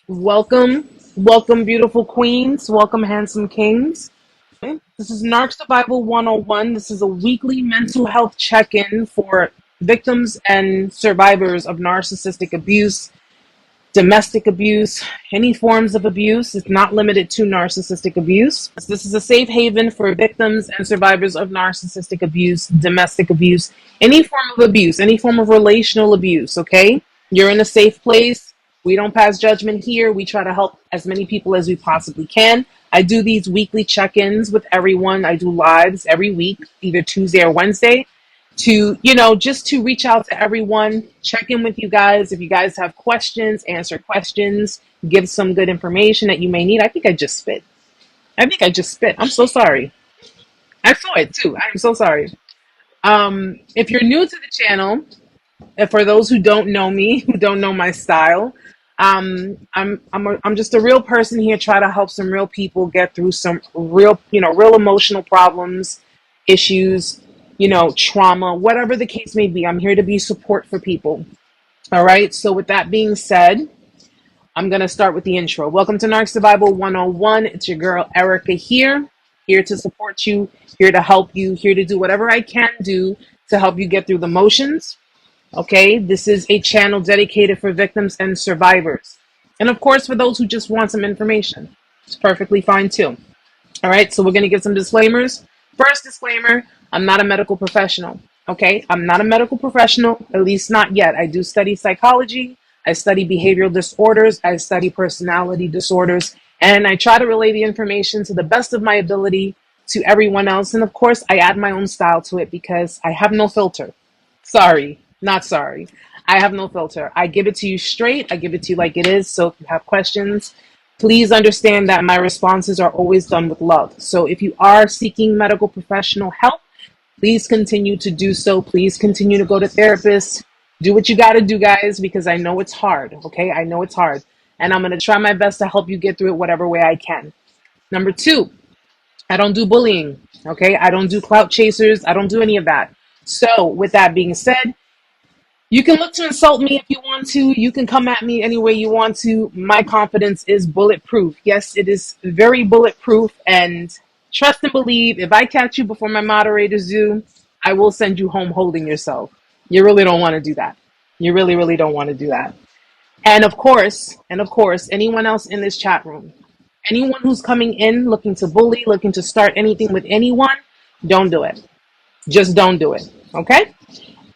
Welcome, welcome, beautiful queens. Welcome, handsome kings. This is Narc Survival 101. This is a weekly mental health check in for victims and survivors of narcissistic abuse, domestic abuse, any forms of abuse. It's not limited to narcissistic abuse. This is a safe haven for victims and survivors of narcissistic abuse, domestic abuse, any form of abuse, any form of relational abuse, okay? You're in a safe place. We don't pass judgment here. We try to help as many people as we possibly can. I do these weekly check-ins with everyone. I do lives every week, either Tuesday or Wednesday, to, just to reach out to everyone, check in with you guys. If you guys have questions, answer questions, give some good information that you may need. I think I just spit. I'm so sorry. I saw it too. I'm so sorry. If you're new to the channel, and for those who don't know me, who don't know my style, I'm just a real person here, try to help some real people get through some real emotional problems, issues, trauma, whatever the case may be. I'm here to be support for people. All right. So with that being said, I'm going to start with the intro. Welcome to Narc Survival 101. It's your girl, Erica here to support you, here to help you, here to do whatever I can do to help you get through the motions. Okay, this is a channel dedicated for victims and survivors. And of course, for those who just want some information, it's perfectly fine too. All right, so we're going to give some disclaimers. First disclaimer, I'm not a medical professional. Okay, I'm not a medical professional, at least not yet. I do study psychology, I study behavioral disorders, I study personality disorders, and I try to relay the information to the best of my ability to everyone else. And of course, I add my own style to it because I have no filter. Sorry, not sorry. I have no filter. I give it to you straight. I give it to you like it is. So if you have questions, please understand that my responses are always done with love. So if you are seeking medical professional help, please continue to do so. Please continue to go to therapists. Do what you got to do, guys, because I know it's hard. Okay, I know it's hard. And I'm going to try my best to help you get through it whatever way I can. Number two, I don't do bullying. Okay, I don't do clout chasers. I don't do any of that. So with that being said, you can look to insult me if you want to. You can come at me any way you want to. My confidence is bulletproof. Yes, it is very bulletproof. And trust and believe, if I catch you before my moderators do, I will send you home holding yourself. You really don't want to do that. You really, really don't want to do that. And of course, anyone else in this chat room, anyone who's coming in looking to bully, looking to start anything with anyone, don't do it. Just don't do it. Okay?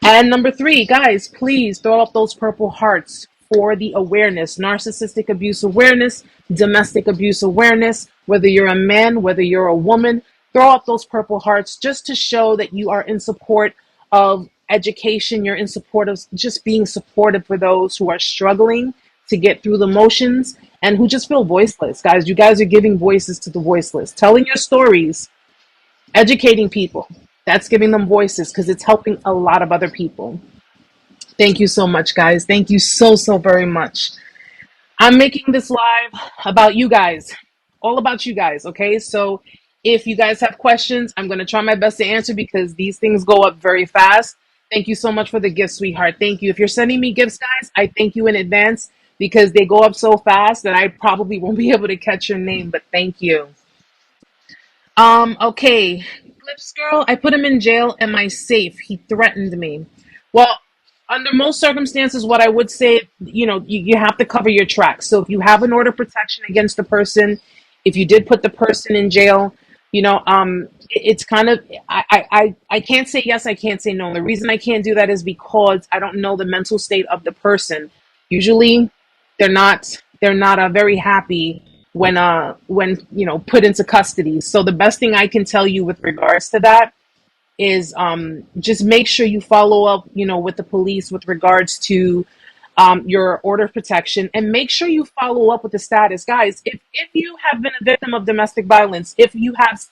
And number three, guys, please throw up those purple hearts for the awareness, narcissistic abuse awareness, domestic abuse awareness, whether you're a man, whether you're a woman, throw up those purple hearts just to show that you are in support of education. You're in support of just being supportive for those who are struggling to get through the motions and who just feel voiceless. Guys, you guys are giving voices to the voiceless, telling your stories, educating people. That's giving them voices because it's helping a lot of other people. Thank you so much, guys. Thank you so very much. I'm making this live about you guys, all about you guys, okay? So if you guys have questions, I'm going to try my best to answer because these things go up very fast. Thank you so much for the gift, sweetheart. Thank you. If you're sending me gifts, guys, I thank you in advance because they go up so fast that I probably won't be able to catch your name, but thank you. Okay. Lips girl, I put him in jail. Am I safe? He threatened me. Well, under most circumstances, what I would say, you have to cover your tracks. So if you have an order of protection against the person, if you did put the person in jail, it's kind of, I can't say yes, I can't say no. The reason I can't do that is because I don't know the mental state of the person. Usually they're not very happy when put into custody. So the best thing I can tell you with regards to that is just make sure you follow up with the police with regards to your order of protection, and make sure you follow up with the status. Guys, if you have been a victim of domestic violence, if you have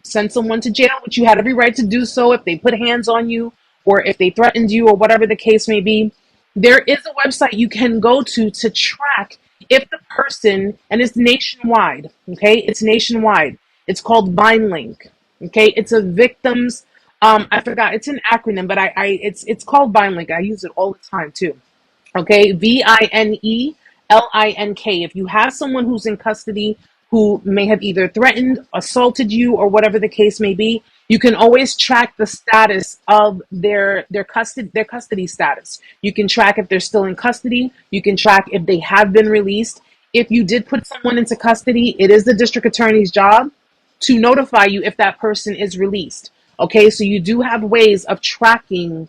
sent someone to jail, which you had every right to do so, if they put hands on you or if they threatened you or whatever the case may be, there is a website you can go to track if the person, and it's nationwide, okay? It's nationwide. It's called BindLink, okay? It's a victims, I forgot, it's an acronym, but it's called BindLink. I use it all the time too, okay? VINE Link. If you have someone who's in custody who may have either threatened, assaulted you, or whatever the case may be, you can always track the status of their custody status. You can track if they're still in custody. You can track if they have been released. If you did put someone into custody, it is the district attorney's job to notify you if that person is released. Okay, so you do have ways of tracking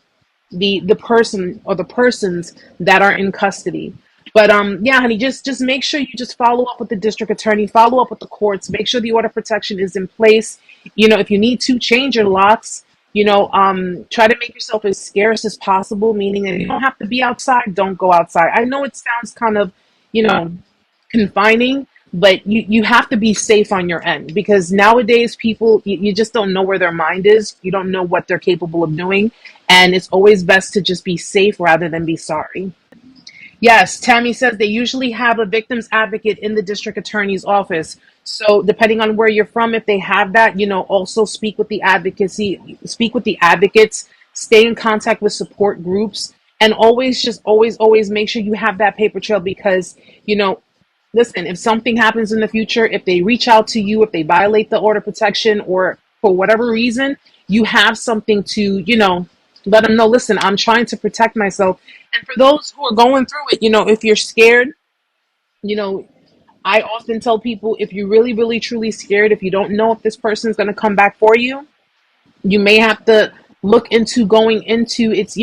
the person or the persons that are in custody. But yeah, honey, just make sure you just follow up with the district attorney, follow up with the courts, make sure the order of protection is in place. If you need to change your locks, try to make yourself as scarce as possible, meaning that you don't have to be outside, don't go outside. I know it sounds kind of, you know, confining, but you have to be safe on your end, because nowadays people, you just don't know where their mind is. You don't know what they're capable of doing. And it's always best to just be safe rather than be sorry. Yes, Tammy says they usually have a victim's advocate in the district attorney's office. So depending on where you're from, if they have that, also speak with the advocates, stay in contact with support groups, and always just always make sure you have that paper trail, because, listen, if something happens in the future, if they reach out to you, if they violate the order of protection, or for whatever reason, you have something to, let them know, listen, I'm trying to protect myself. And for those who are going through it, if you're scared, you know, I often tell people, if you're really, really, truly scared, if you don't know if this person's going to come back for you, you may have to look into going into it's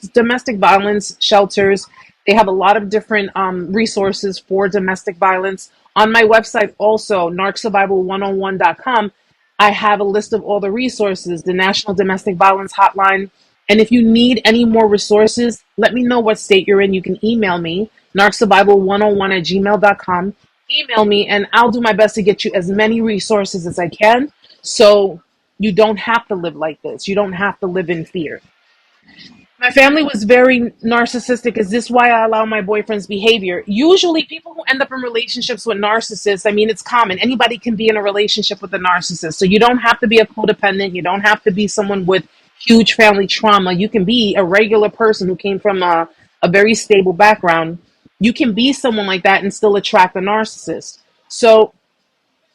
domestic violence shelters. They have a lot of different resources for domestic violence. On my website also, narcsurvival101.com, I have a list of all the resources, the National Domestic Violence Hotline. And if you need any more resources, let me know what state you're in. You can email me, narcsurvival101@gmail.com. Email me and I'll do my best to get you as many resources as I can, so you don't have to live like this. You don't have to live in fear. My family was very narcissistic. Is this why I allow my boyfriend's behavior? Usually, people who end up in relationships with narcissists, I mean, it's common. Anybody can be in a relationship with a narcissist. So you don't have to be a codependent. You don't have to be someone with huge family trauma. You can be a regular person who came from a very stable background. You can be someone like that and still attract a narcissist. So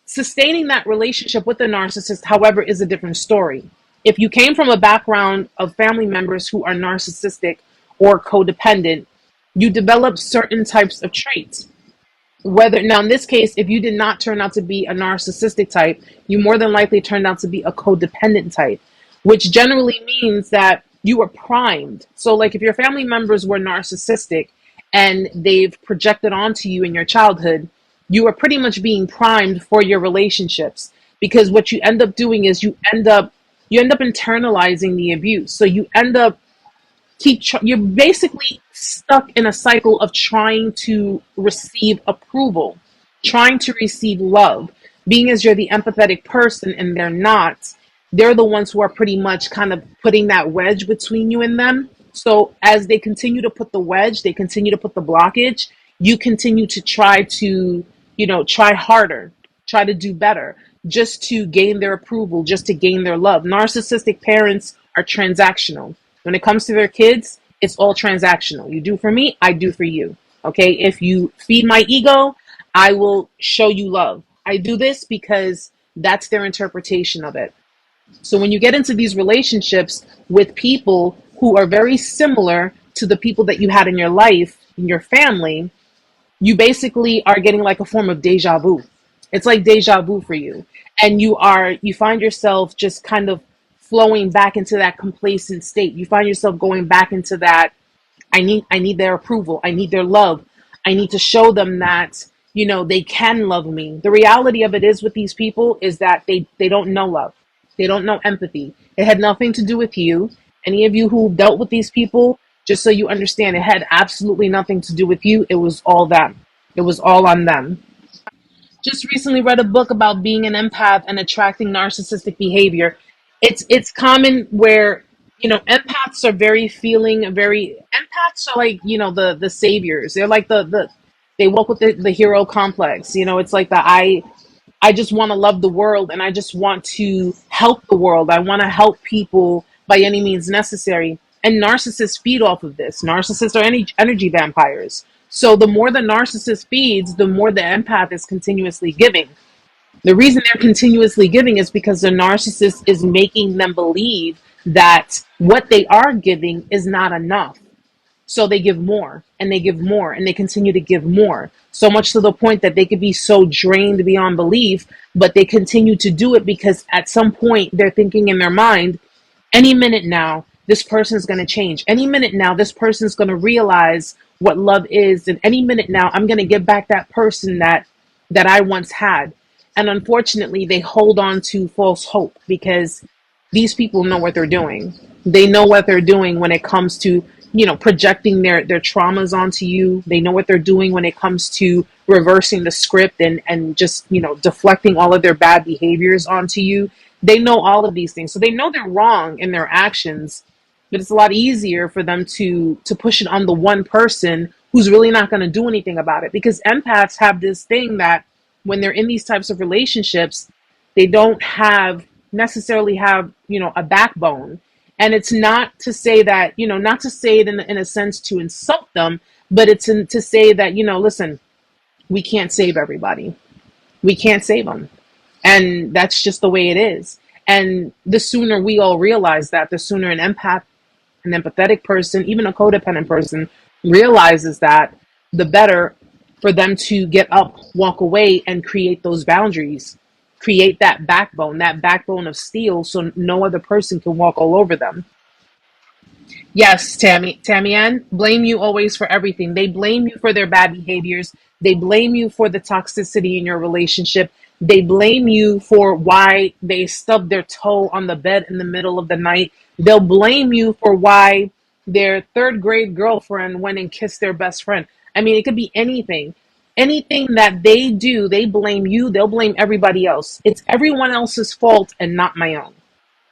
sustaining that relationship with the narcissist, however, is a different story. If you came from a background of family members who are narcissistic or codependent, you develop certain types of traits. Whether now in this case, if you did not turn out to be a narcissistic type, you more than likely turned out to be a codependent type, which generally means that you were primed. So like if your family members were narcissistic and they've projected onto you in your childhood, you are pretty much being primed for your relationships, because what you end up doing is you end up internalizing the abuse. So you end up you're basically stuck in a cycle of trying to receive approval, trying to receive love. Being as you're the empathetic person and they're not, they're the ones who are pretty much kind of putting that wedge between you and them. So as they continue to put the wedge, they continue to put the blockage, you continue to try harder, try to do better, just to gain their approval, just to gain their love. Narcissistic parents are transactional. When it comes to their kids, it's all transactional. You do for me, I do for you. Okay? If you feed my ego, I will show you love. I do this because that's their interpretation of it. So when you get into these relationships with people who are very similar to the people that you had in your life, in your family, you basically are getting like a form of deja vu. It's like deja vu for you. And you find yourself just kind of flowing back into that complacent state. You find yourself going back into that, I need their approval. I need their love. I need to show them that, they can love me. The reality of it is with these people is that they don't know love. They don't know empathy. It had nothing to do with you. Any of you who dealt with these people, just so you understand, it had absolutely nothing to do with you. It was all them. It was all on them. Just recently read a book about being an empath and attracting narcissistic behavior. It's common where, empaths are very feeling, very empaths are like, the saviors. They're like they walk with the hero complex. It's like I just want to love the world and I just want to help the world. I want to help people by any means necessary. And narcissists feed off of this. Narcissists are energy vampires. So the more the narcissist feeds, the more the empath is continuously giving. The reason they're continuously giving is because the narcissist is making them believe that what they are giving is not enough. So they give more and they give more and they continue to give more. So much to the point that they could be so drained beyond belief, but they continue to do it because at some point they're thinking in their mind, any minute now, this person's going to change. Any minute now, this person's going to realize what love is. And any minute now, I'm going to give back that person that I once had. And unfortunately, they hold on to false hope because these people know what they're doing. They know what they're doing when it comes to, projecting their traumas onto you. They know what they're doing when it comes to reversing the script and just, deflecting all of their bad behaviors onto you. They know all of these things. So they know they're wrong in their actions, but it's a lot easier for them to push it on the one person who's really not going to do anything about it. Because empaths have this thing that when they're in these types of relationships, they don't necessarily have, a backbone. And it's not to say that, not to say it in a sense to insult them, but it's to say that, listen, we can't save everybody. We can't save them. And that's just the way it is. And the sooner we all realize that, the sooner an empathetic person, even a codependent person, realizes that, the better for them to get up, walk away, and create those boundaries. Create that backbone of steel so no other person can walk all over them. Yes, Tammy Ann, blame you always for everything. They blame you for their bad behaviors. They blame you for the toxicity in your relationship. They blame you for why they stubbed their toe on the bed in the middle of the night. They'll blame you for why their third grade girlfriend went and kissed their best friend. I mean, it could be anything. Anything that they do, they blame you. They'll blame everybody else. It's everyone else's fault and not my own.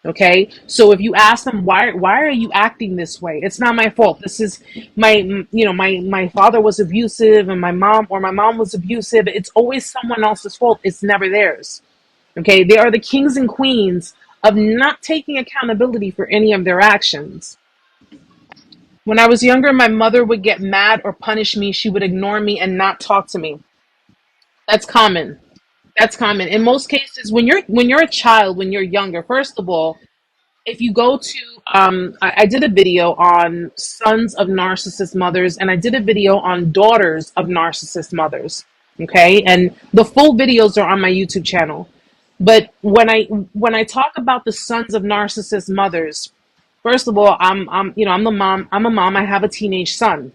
Okay, so if you ask them why are you acting this way, it's not my fault. This is my father was abusive and my mom was abusive. It's always someone else's fault. It's never theirs. Okay, they are the kings and queens of not taking accountability for any of their actions. When I was younger, my mother would get mad or punish me. She would ignore me and not talk to me. That's common. That's common. In most cases, when you're a child, when you're younger, first of all, if you go to, I did a video on sons of narcissist mothers, and I did a video on daughters of narcissist mothers. Okay, and the full videos are on my YouTube channel. But when I talk about the sons of narcissist mothers, first of all, I'm the mom. I'm a mom. I have a teenage son.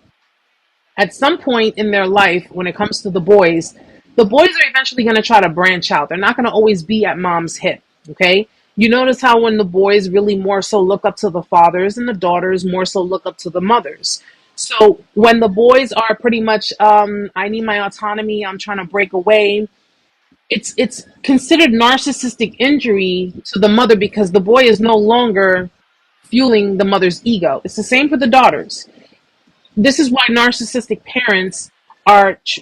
At some point in their life, when it comes to the boys are eventually going to try to branch out. They're not going to always be at mom's hip. Okay. You notice how when the boys really more so look up to the fathers and the daughters more so look up to the mothers. So when the boys are pretty much, I need my autonomy, I'm trying to break away, it's considered narcissistic injury to the mother because the boy is no longer fueling the mother's ego. It's the same for the daughters. This is why narcissistic parents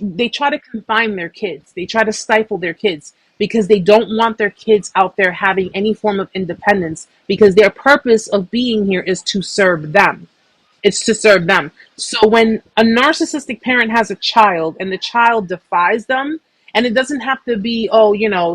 they try to confine their kids. They try to stifle their kids because they don't want their kids out there having any form of independence, because their purpose of being here is to serve them. It's to serve them. So when a narcissistic parent has a child and the child defies them, and it doesn't have to be,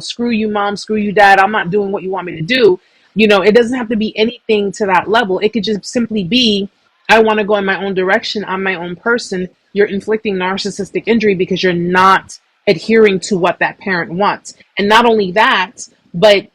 screw you, mom, screw you, dad, I'm not doing what you want me to do. It doesn't have to be anything to that level. It could just simply be, I want to go in my own direction. I'm my own person. You're inflicting narcissistic injury because you're not adhering to what that parent wants. And not only that, but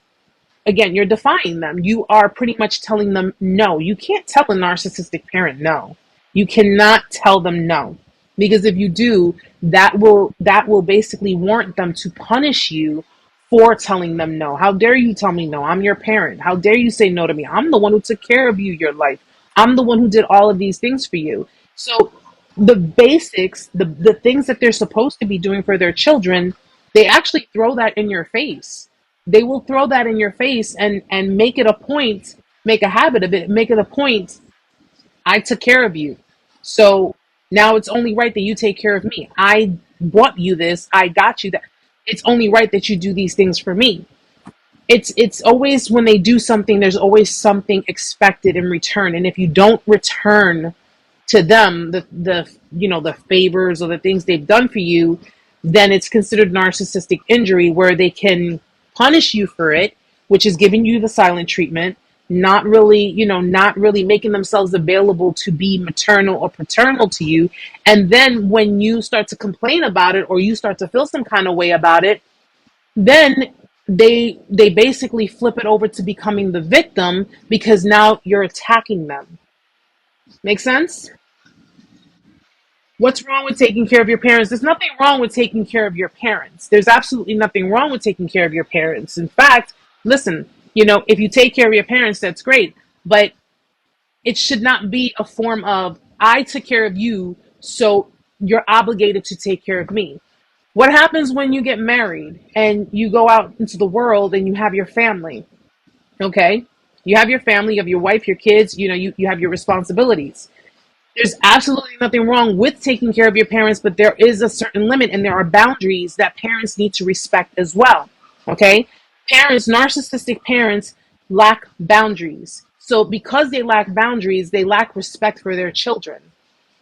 again, you're defying them. You are pretty much telling them no. You can't tell a narcissistic parent no. You cannot tell them no. Because if you do, that will basically warrant them to punish you for telling them no. How dare you tell me no? I'm your parent. How dare you say no to me? I'm the one who took care of you your life. I'm the one who did all of these things for you. So the basics, the things that they're supposed to be doing for their children, they actually throw that in your face. They will throw that in your face and make it a point, make a habit of it, make it a point. I took care of you. So now it's only right that you take care of me. I bought you this. I got you that. It's only right that you do these things for me. It's always when they do something, there's always something expected in return. And if you don't return to them the favors or the things they've done for you, then it's considered narcissistic injury, where they can punish you for it, which is giving you the silent treatment, not really making themselves available to be maternal or paternal to you. And then when you start to complain about it, or you start to feel some kind of way about it, then they basically flip it over to becoming the victim, because now you're attacking them. Make sense? What's wrong with taking care of your parents? There's nothing wrong with taking care of your parents. There's absolutely nothing wrong with taking care of your parents. In fact, listen, if you take care of your parents, that's great. But it should not be a form of, I took care of you, so you're obligated to take care of me. What happens when you get married and you go out into the world and you have your family? Okay? You have your family, you have your wife, your kids, you have your responsibilities. There's absolutely nothing wrong with taking care of your parents, but there is a certain limit, and there are boundaries that parents need to respect as well. Okay? Narcissistic parents lack boundaries. So because they lack boundaries, they lack respect for their children.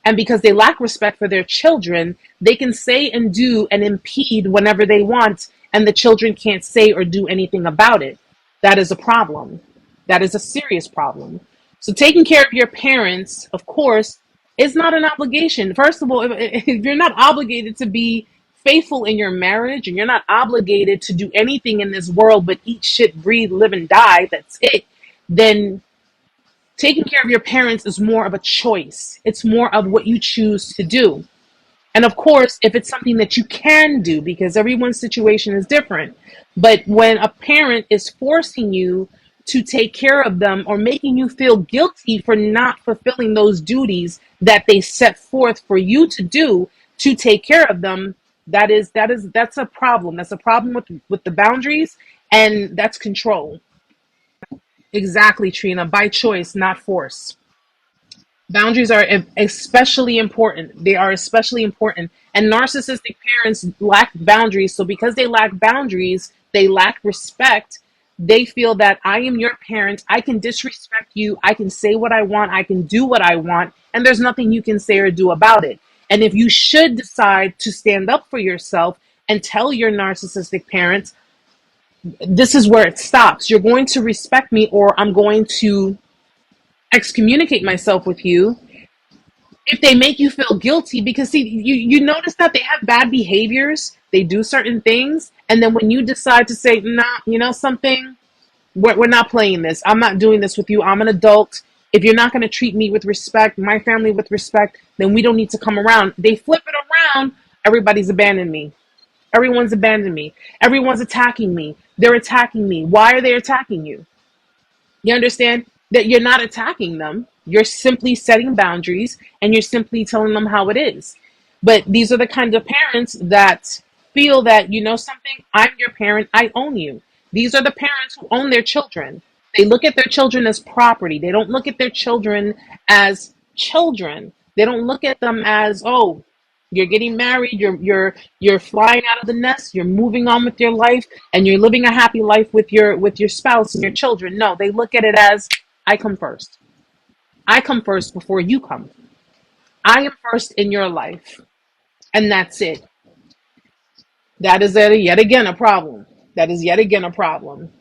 And because they lack respect for their children, they can say and do and impede whenever they want, and the children can't say or do anything about it. That is a problem. That is a serious problem. So taking care of your parents, of course, is not an obligation. First of all, if you're not obligated to be faithful in your marriage, and you're not obligated to do anything in this world but eat, shit, breathe, live, and die, that's it, then taking care of your parents is more of a choice. It's more of what you choose to do. And of course, if it's something that you can do, because everyone's situation is different. But when a parent is forcing you to take care of them, or making you feel guilty for not fulfilling those duties that they set forth for you to do to take care of them, that's a problem. That's a problem with the boundaries, and that's control. Exactly, Trina. By choice, not force. Boundaries are especially important. They are especially important. And narcissistic parents lack boundaries. So because they lack boundaries, they lack respect. They feel that I am your parent. I can disrespect you. I can say what I want. I can do what I want. And there's nothing you can say or do about it. And if you should decide to stand up for yourself and tell your narcissistic parents, this is where it stops. You're going to respect me, or I'm going to excommunicate myself with you. If they make you feel guilty, because see, you notice that they have bad behaviors, they do certain things, and then when you decide to say, nah, something, we're not playing this, I'm not doing this with you, I'm an adult, if you're not going to treat me with respect, my family with respect, then we don't need to come around. They flip it around. Everybody's abandoned me. Everyone's abandoned me. Everyone's attacking me. They're attacking me. Why are they attacking you? You understand that you're not attacking them. You're simply setting boundaries, and you're simply telling them how it is. But these are the kinds of parents that feel that, something, I'm your parent, I own you. These are the parents who own their children. They look at their children as property. They don't look at their children as children. They don't look at them as, oh, you're getting married, you're flying out of the nest, you're moving on with your life, and you're living a happy life with your spouse and your children. No, they look at it as, I come first. I come first before you come. I am first in your life. And that's it. That is yet again a problem. That is yet again a problem.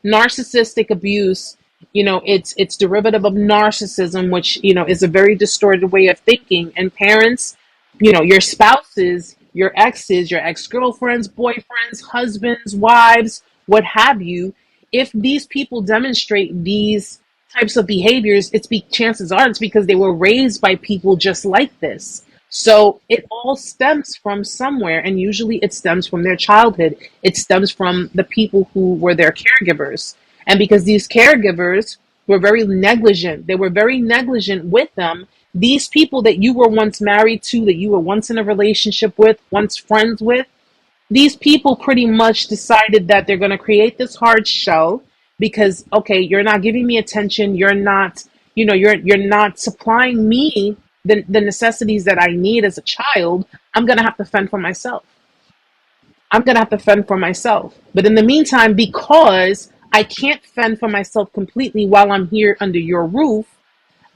Narcissistic abuse, it's derivative of narcissism, which, is a very distorted way of thinking. And parents, your spouses, your exes, your ex-girlfriends, boyfriends, husbands, wives, what have you, if these people demonstrate these types of behaviors, chances are it's because they were raised by people just like this. So it all stems from somewhere, and usually it stems from their childhood. It stems from the people who were their caregivers. And because these caregivers were very negligent, they were very negligent with them, these people that you were once married to, that you were once in a relationship with, once friends with, these people pretty much decided that they're going to create this hard shell because, okay, you're not giving me attention. You're not, you're not supplying me the necessities that I need as a child. I'm going to have to fend for myself. I'm going to have to fend for myself. But in the meantime, because I can't fend for myself completely while I'm here under your roof,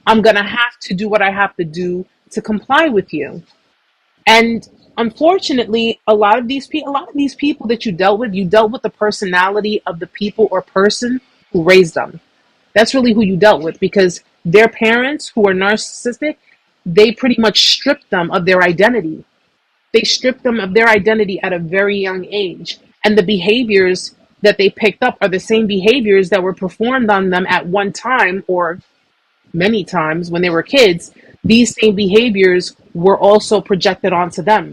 I'm going to have to do what I have to do to comply with you. And unfortunately, a lot of these people that you dealt with the personality of the people or person who raised them. That's really who you dealt with, because their parents who are narcissistic, they pretty much stripped them of their identity. They stripped them of their identity at a very young age. And the behaviors that they picked up are the same behaviors that were performed on them at one time or many times when they were kids. These same behaviors were also projected onto them.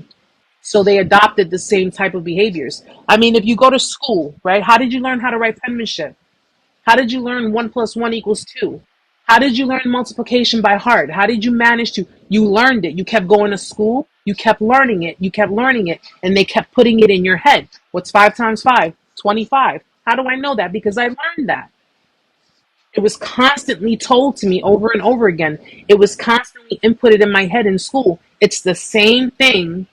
So they adopted the same type of behaviors. I mean, if you go to school, right? How did you learn how to write penmanship? How did you learn 1 + 1 = 2? How did you learn multiplication by heart? How did you manage to? You learned it. You kept going to school. You kept learning it. You kept learning it. And they kept putting it in your head. What's 5 × 5? 25. How do I know that? Because I learned that. It was constantly told to me over and over again. It was constantly inputted in my head in school. It's the same thing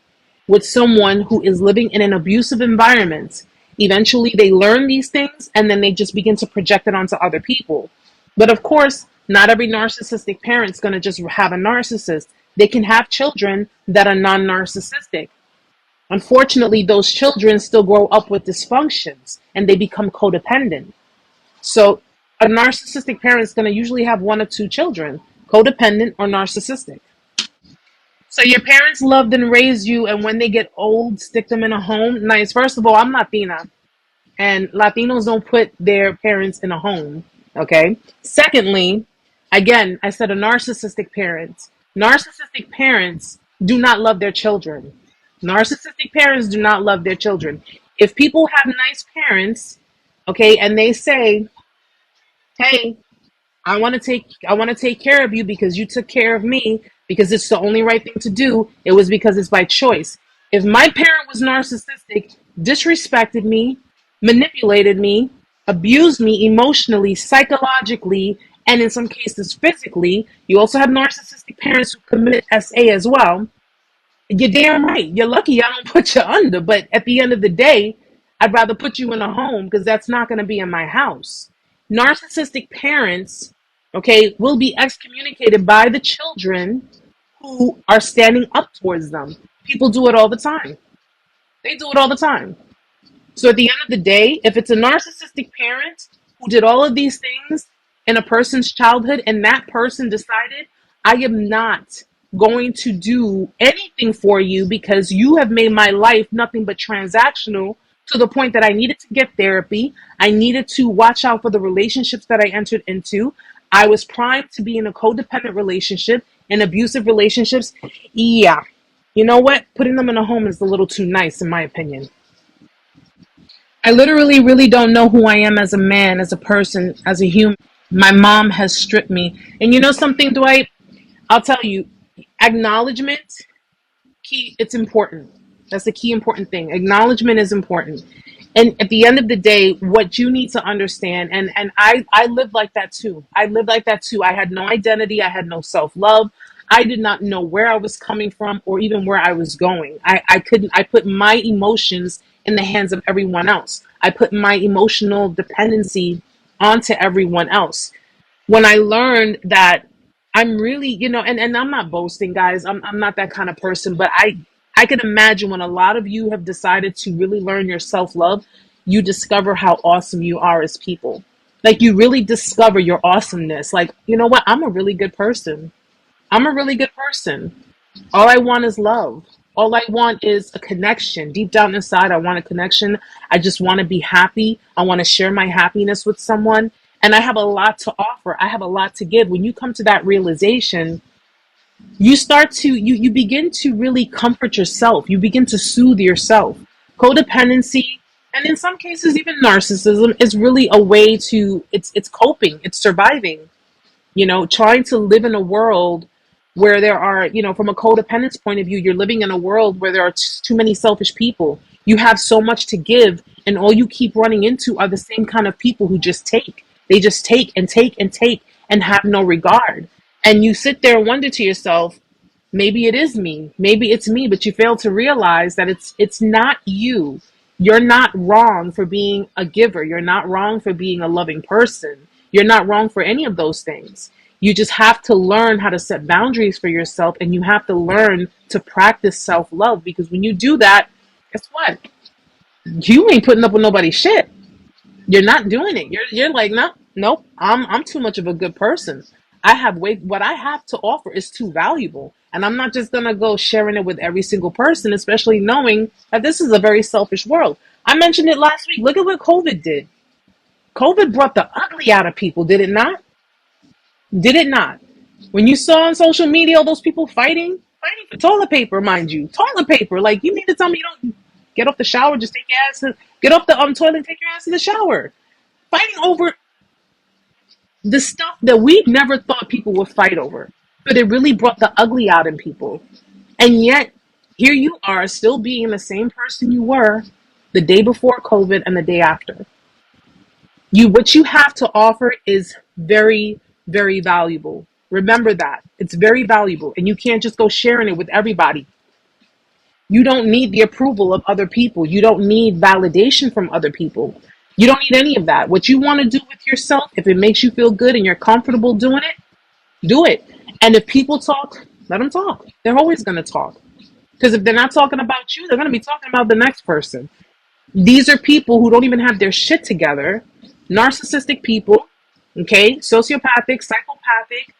with someone who is living in an abusive environment. Eventually, they learn these things and then they just begin to project it onto other people. But of course, not every narcissistic parent is going to just have a narcissist. They can have children that are non narcissistic. Unfortunately, those children still grow up with dysfunctions and they become codependent. So, a narcissistic parent is going to usually have 1 or 2 children, codependent or narcissistic. So your parents loved and raised you, and when they get old, stick them in a home. Nice. First of all, I'm Latina, and Latinos don't put their parents in a home. Okay. Secondly, again, I said a narcissistic parent. Narcissistic parents do not love their children. Narcissistic parents do not love their children. If people have nice parents, okay, and they say, "Hey, I want to take care of you because you took care of me because it's the only right thing to do. It was because it's by choice." If my parent was narcissistic, disrespected me, manipulated me, abused me emotionally, psychologically, and in some cases physically, you also have narcissistic parents who commit SA as well. You're damn right. You're lucky I don't put you under, but at the end of the day, I'd rather put you in a home because that's not going to be in my house. Narcissistic parents, okay, will be excommunicated by the children who are standing up towards them. People do it all the time. They do it all the time. So at the end of the day, if it's a narcissistic parent who did all of these things in a person's childhood and that person decided, I am not going to do anything for you because you have made my life nothing but transactional, to the point that I needed to get therapy. I needed to watch out for the relationships that I entered into. I was primed to be in a codependent relationship and abusive relationships. Yeah. You know what? Putting them in a home is a little too nice, in my opinion. I literally really don't know who I am as a man, as a person, as a human. My mom has stripped me. And you know something, Dwight? I'll tell you, acknowledgement, key, it's important. That's the key important thing. Acknowledgement is important. And at the end of the day, what you need to understand, and I lived like that too. I lived like that too. I had no identity. I had no self-love. I did not know where I was coming from or even where I was going. I put my emotions in the hands of everyone else. I put my emotional dependency onto everyone else. When I learned that I'm really, and I'm not boasting, guys. I'm not that kind of person, but I can imagine when a lot of you have decided to really learn your self-love, you discover how awesome you are as people. Like you really discover your awesomeness. Like, you know what? I'm a really good person. I'm a really good person. All I want is love. All I want is a connection. Deep down inside, I want a connection. I just want to be happy. I want to share my happiness with someone. And I have a lot to offer. I have a lot to give. When you come to that realization, you begin to really comfort yourself. You begin to soothe yourself. Codependency, and in some cases even narcissism, is really a way to, it's coping, it's surviving. Trying to live in a world where there are, from a codependence point of view, you're living in a world where there are too many selfish people. You have so much to give, and all you keep running into are the same kind of people who just take. They just take and take and take and have no regard. And you sit there and wonder to yourself, maybe it is me, maybe it's me, but you fail to realize that it's not you. You're not wrong for being a giver. You're not wrong for being a loving person. You're not wrong for any of those things. You just have to learn how to set boundaries for yourself, and you have to learn to practice self-love, because when you do that, guess what? You ain't putting up with nobody's shit. You're not doing it. You're like, no, nope. I'm too much of a good person. I have what I have to offer is too valuable. And I'm not just gonna go sharing it with every single person, especially knowing that this is a very selfish world. I mentioned it last week. Look at what COVID did. COVID brought the ugly out of people, did it not? Did it not? When you saw on social media all those people fighting for toilet paper, mind you, toilet paper. Like, you mean to tell me you don't get off the shower, just take your ass to get off the toilet and take your ass to the shower? Fighting over the stuff that we never thought people would fight over, but it really brought the ugly out in people. And yet, here you are, still being the same person you were the day before COVID and the day after. What you have to offer is very, very valuable. Remember that. It's very valuable, and you can't just go sharing it with everybody. You don't need the approval of other people. You don't need validation from other people. You don't need any of that. What you want to do with yourself, if it makes you feel good and you're comfortable doing it, do it. And if people talk, let them talk. They're always going to talk. Because if they're not talking about you, they're going to be talking about the next person. These are people who don't even have their shit together. Narcissistic people, okay? Sociopathic, psychopathic,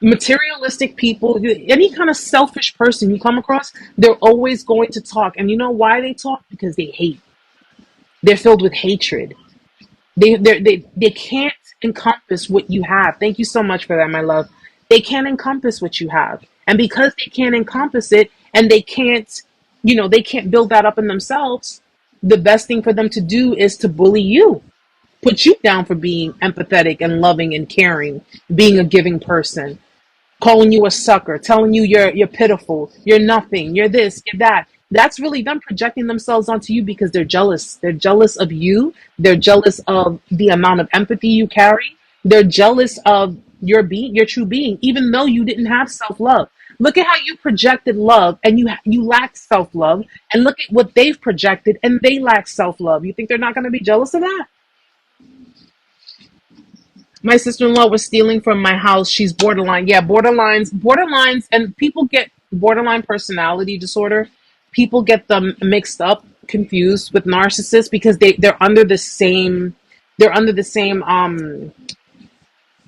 materialistic people, any kind of selfish person you come across, they're always going to talk. And you know why they talk? Because they hate. They're filled with hatred. They can't encompass what you have. Thank you so much for that, my love. They can't encompass what you have. And because they can't encompass it, and they can't, they can't build that up in themselves, the best thing for them to do is to bully you. Put you down for being empathetic and loving and caring, being a giving person, calling you a sucker, telling you you're pitiful, you're nothing, you're this, you're that. That's really them projecting themselves onto you because they're jealous. They're jealous of you. They're jealous of the amount of empathy you carry. They're jealous of your true being, even though you didn't have self-love. Look at how you projected love and you lacked self-love, and look at what they've projected and they lack self-love. You think they're not going to be jealous of that? My sister-in-law was stealing from my house. She's borderline. Yeah, borderlines, and people get borderline personality disorder. People get them mixed up, confused with narcissists because they're under the same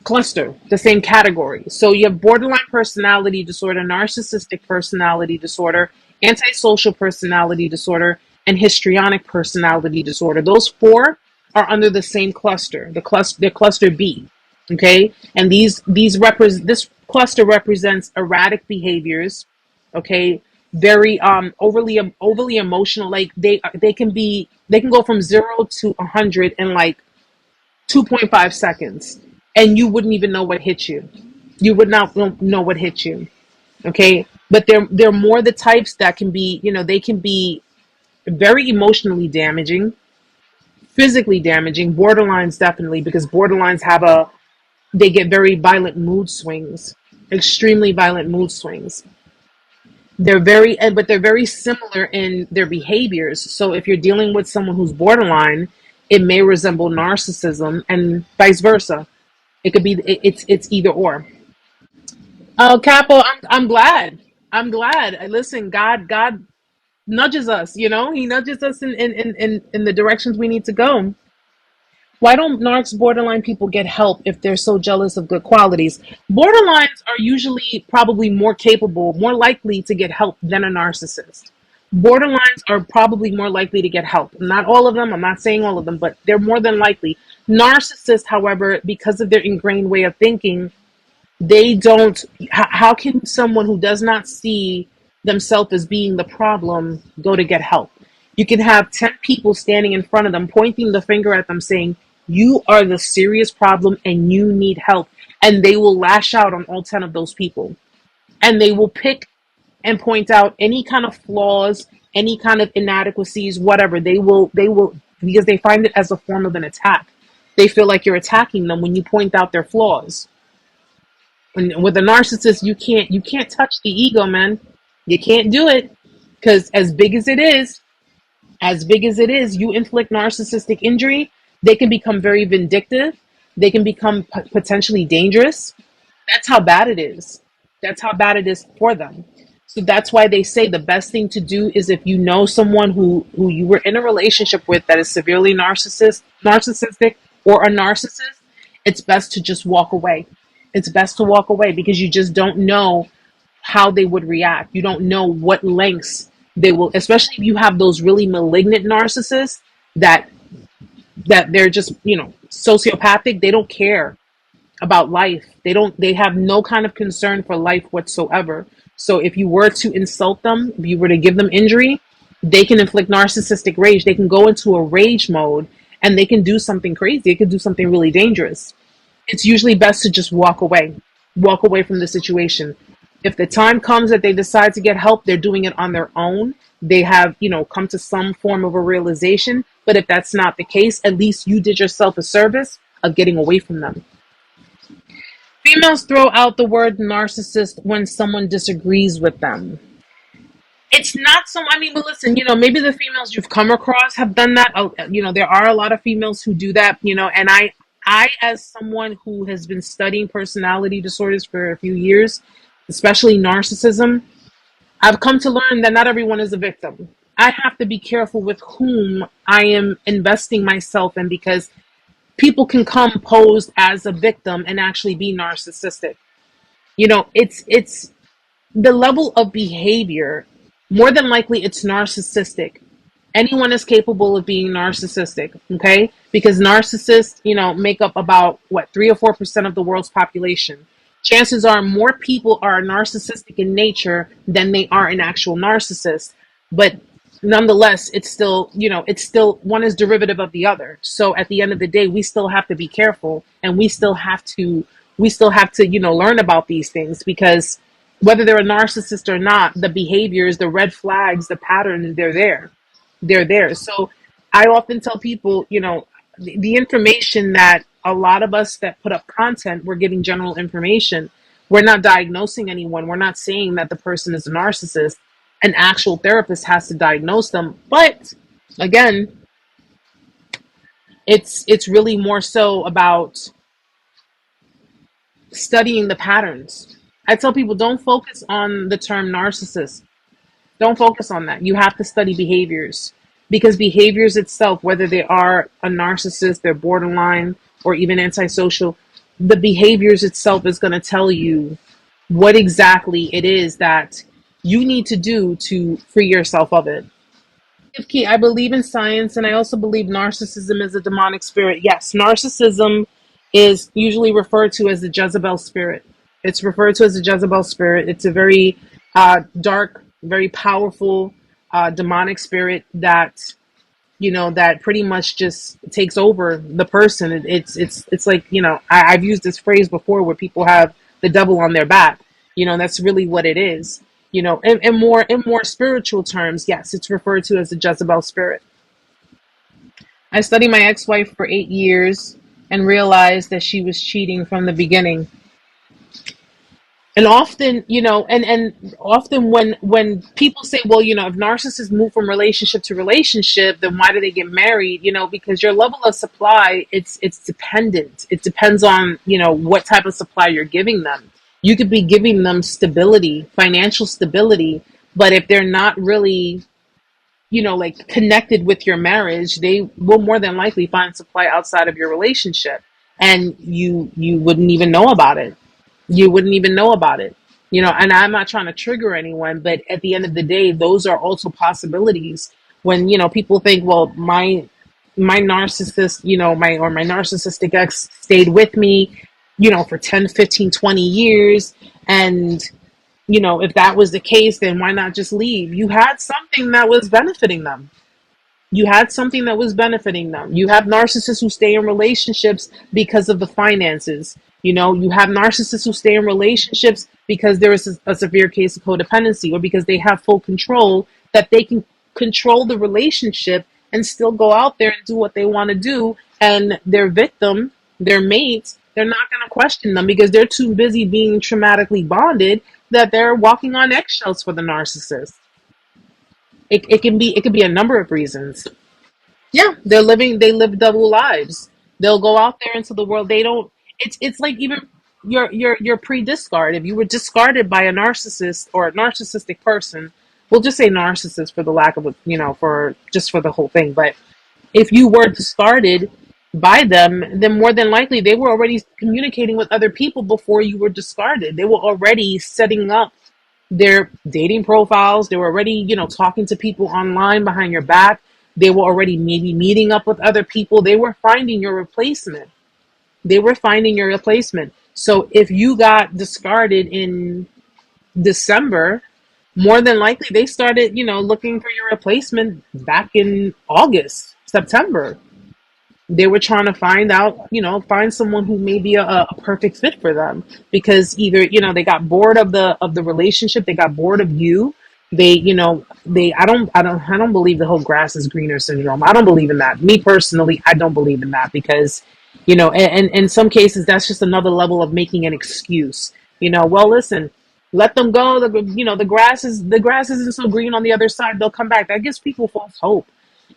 cluster, the same category. So you have borderline personality disorder, narcissistic personality disorder, antisocial personality disorder, and histrionic personality disorder. Those four are under the same cluster, the cluster B. Okay, and this cluster represents erratic behaviors. Okay, very overly emotional. Like they can go from 0 to 100 in like 2.5 seconds, and you wouldn't even know what hit you. You would not know what hit you. Okay, but they're more the types that can be, they can be very emotionally damaging, physically damaging. Borderlines definitely, because borderlines they get very violent mood swings, extremely violent mood swings. But they're very similar in their behaviors. So if you're dealing with someone who's borderline, it may resemble narcissism, and vice versa. It could be, it's either or. Oh, Capo, I'm glad. I'm glad. Listen, God nudges us. He nudges us in the directions we need to go. Why don't narcs borderline people get help if they're so jealous of good qualities? Borderlines are usually probably more capable, more likely to get help than a narcissist. Borderlines are probably more likely to get help. Not all of them, I'm not saying all of them, but they're more than likely. Narcissists, however, because of their ingrained way of thinking, they don't. How can someone who does not see themselves as being the problem go to get help? You can have 10 people standing in front of them, pointing the finger at them, saying, you are the serious problem and you need help. And they will lash out on all 10 of those people. And they will pick and point out any kind of flaws, any kind of inadequacies, whatever. They will, because they find it as a form of an attack. They feel like you're attacking them when you point out their flaws. And with a narcissist, you can't touch the ego, man. You can't do it, because as big as it is, you inflict narcissistic injury, they can become very vindictive. They can become potentially dangerous. That's how bad it is. That's how bad it is for them. So that's why they say the best thing to do is, if you know someone who you were in a relationship with that is severely narcissistic, or a narcissist, it's best to just walk away. It's best to walk away because you just don't know how they would react. You don't know what lengths they will, especially if you have those really malignant narcissists that they're just, sociopathic. They don't care about life. They have no kind of concern for life whatsoever. So if you were to insult them, if you were to give them injury, they can inflict narcissistic rage. They can go into a rage mode and they can do something crazy. They can do something really dangerous. It's usually best to just walk away. Walk away from the situation. If the time comes that they decide to get help, they're doing it on their own. They have, come to some form of a realization. But if that's not the case, at least you did yourself a service of getting away from them. Females throw out the word narcissist when someone disagrees with them. It's not so, but listen, maybe the females you've come across have done that. There are a lot of females who do that, and as someone who has been studying personality disorders for a few years, especially narcissism, I've come to learn that not everyone is a victim. I have to be careful with whom I am investing myself in, because people can come posed as a victim and actually be narcissistic. It's the level of behavior. More than likely, it's narcissistic. Anyone is capable of being narcissistic, okay? Because narcissists, make up about 3 or 4% of the world's population. Chances are more people are narcissistic in nature than they are an actual narcissist. But nonetheless, it's still one is derivative of the other. So at the end of the day, we still have to be careful, and we still have to learn about these things, because whether they're a narcissist or not, the behaviors, the red flags, the patterns, they're there. So I often tell people, the information that a lot of us that put up content, we're getting general information. We're not diagnosing anyone. We're not saying that the person is a narcissist. An actual therapist has to diagnose them. But again, it's really more so about studying the patterns. I tell people, don't focus on the term narcissist. Don't focus on that. You have to study behaviors, because behaviors itself, whether they are a narcissist, they're borderline, or even antisocial, the behaviors itself is going to tell you what exactly it is that you need to do to free yourself of it. Key, I believe in science, and I also believe narcissism is a demonic spirit. Yes, narcissism is usually referred to as the Jezebel spirit. It's referred to as the Jezebel spirit. It's a very dark, very powerful demonic spirit that that pretty much just takes over the person. It's like, I've used this phrase before, where people have the devil on their back. That's really what it is. In more spiritual terms, yes, it's referred to as the Jezebel spirit. I studied my ex-wife for 8 years and realized that she was cheating from the beginning. And often, and often when people say, well, if narcissists move from relationship to relationship, then why do they get married? Because your level of supply, it's dependent. It depends on, what type of supply you're giving them. You could be giving them stability, financial stability, but if they're not really, like connected with your marriage, they will more than likely find supply outside of your relationship, and you wouldn't even know about it. You wouldn't even know about it. And I'm not trying to trigger anyone, but at the end of the day, those are also possibilities. When, people think, well, my narcissist, my narcissistic ex stayed with me, for 10, 15, 20 years. And, if that was the case, then why not just leave? You had something that was benefiting them. You had something that was benefiting them. You have narcissists who stay in relationships because of the finances. You have narcissists who stay in relationships because there is a severe case of codependency, or because they have full control, that they can control the relationship and still go out there and do what they want to do. And their victim, their mates, they're not going to question them, because they're too busy being traumatically bonded that they're walking on eggshells for the narcissist. It could be a number of reasons. Yeah, they live double lives. They'll go out there into the world. They don't, it's like, even you're pre-discard. If you were discarded by a narcissist or a narcissistic person, we'll just say narcissist for the lack of a, for just for the whole thing. But if you were discarded by them, then more than likely they were already communicating with other people before you were discarded. They were already setting up their dating profiles. They were already, talking to people online behind your back. They were already maybe meeting up with other people. They were finding your replacement. So if you got discarded in December, more than likely they started, looking for your replacement back in August, September. They were trying to find someone who may be a perfect fit for them, because either, they got bored of the relationship, they got bored of you. They, I don't believe the whole grass is greener syndrome. I don't believe in that. Me personally, I don't believe in that, because, and in some cases that's just another level of making an excuse. Well, listen, let them go. The grass isn't so green on the other side. They'll come back. That gives people false hope.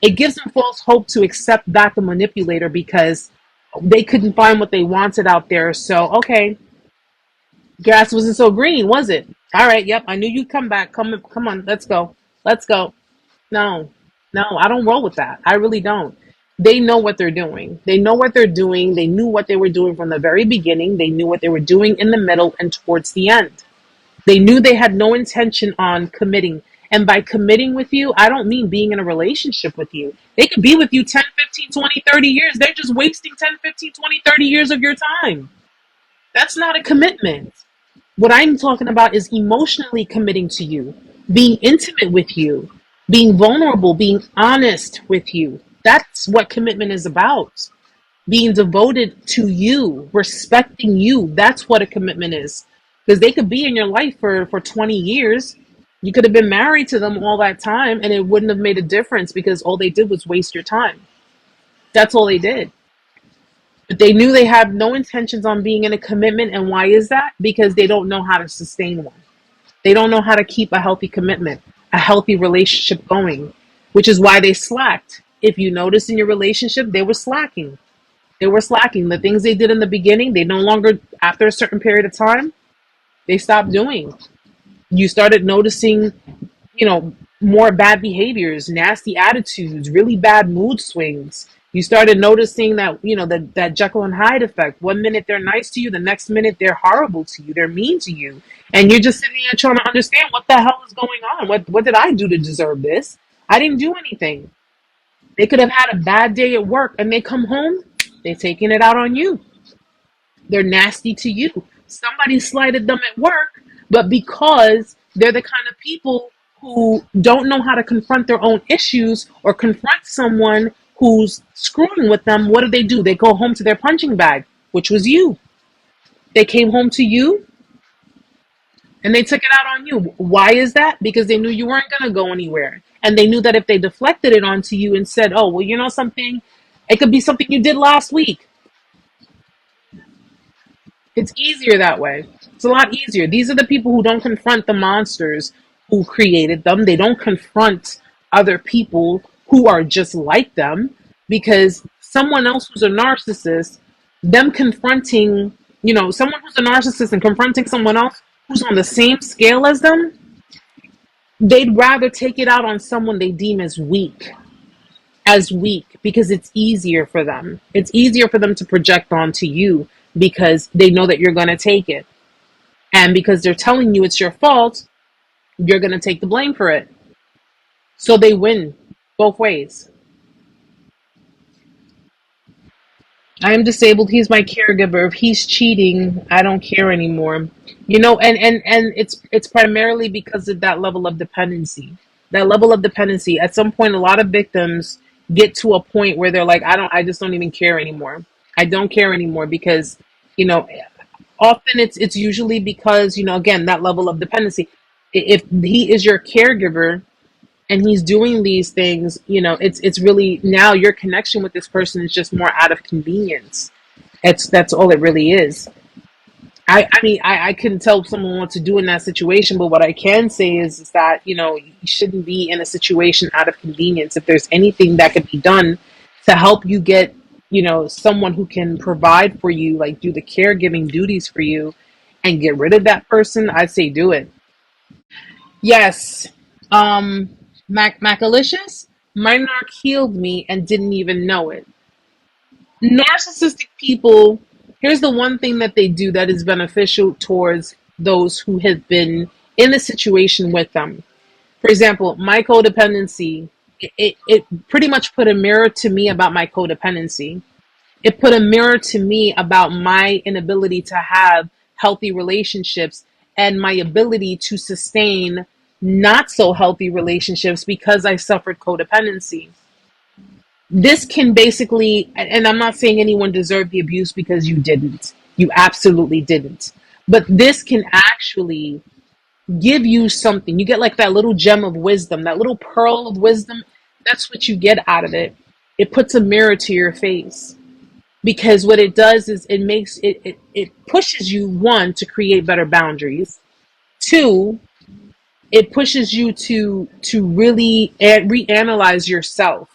It gives them false hope to accept that the manipulator, because they couldn't find what they wanted out there. So, okay, grass wasn't so green, was it? All right, yep, I knew you'd come back. Come on, let's go. Let's go. No, no, I don't roll with that. I really don't. They know what they're doing. They know what they're doing. They knew what they were doing from the very beginning. They knew what they were doing in the middle and towards the end. They knew they had no intention on committing. And by committing with you, I don't mean being in a relationship with you. They could be with you 10, 15, 20, 30 years. They're just wasting 10, 15, 20, 30 years of your time. That's not a commitment. What I'm talking about is emotionally committing to you, being intimate with you, being vulnerable, being honest with you. That's what commitment is about. Being devoted to you, respecting you. That's what a commitment is. Because they could be in your life for 20 years. You could have been married to them all that time and it wouldn't have made a difference, because all they did was waste your time. That's all they did. But they knew they had no intentions on being in a commitment. And why is that? Because they don't know how to sustain one. They don't know how to keep a healthy commitment, a healthy relationship going, which is why they slacked. If you notice in your relationship, they were slacking. They were slacking. The things they did in the beginning, they no longer, after a certain period of time, they stopped doing. You started noticing, more bad behaviors, nasty attitudes, really bad mood swings. You started noticing that, that Jekyll and Hyde effect. One minute they're nice to you, the next minute they're horrible to you, they're mean to you. And you're just sitting there trying to understand, what the hell is going on? What did I do to deserve this? I didn't do anything. They could have had a bad day at work and they come home, they're taking it out on you. They're nasty to you. Somebody slighted them at work, but because they're the kind of people who don't know how to confront their own issues or confront someone who's screwing with them, what do? They go home to their punching bag, which was you. They came home to you and they took it out on you. Why is that? Because they knew you weren't going to go anywhere. And they knew that if they deflected it onto you and said, oh, well, something, it could be something you did last week. It's easier that way. It's a lot easier. These are the people who don't confront the monsters who created them. They don't confront other people who are just like them, because someone else who's a narcissist, them confronting, someone who's a narcissist and confronting someone else who's on the same scale as them, they'd rather take it out on someone they deem as weak, because it's easier for them. It's easier for them to project onto you, because they know that you're going to take it. And because they're telling you it's your fault, you're going to take the blame for it. So they win both ways. I am disabled. He's my caregiver. If he's cheating, I don't care anymore. And it's primarily because of that level of dependency. That level of dependency. At some point, a lot of victims get to a point where they're like, I just don't even care anymore. I don't care anymore, because, often it's usually because, again, that level of dependency. If he is your caregiver and he's doing these things, it's really, now your connection with this person is just more out of convenience. That's all it really is. I mean, I couldn't tell someone what to do in that situation, but what I can say is that, you shouldn't be in a situation out of convenience. If there's anything that could be done to help you get, someone who can provide for you, like do the caregiving duties for you and get rid of that person, I'd say do it. Yes. Macalicious, my narc healed me and didn't even know it. Narcissistic people, here's the one thing that they do that is beneficial towards those who have been in the situation with them. For example, my codependency, it pretty much put a mirror to me about my codependency. It put a mirror to me about my inability to have healthy relationships and my ability to sustain not so healthy relationships because I suffered codependency. This can basically, and I'm not saying anyone deserved the abuse because you didn't. You absolutely didn't. But this can actually give you something. You get like that little gem of wisdom, that little pearl of wisdom. That's what you get out of it. It puts a mirror to your face. Because what it does is it pushes you, one, to create better boundaries. Two, it pushes you to really reanalyze yourself.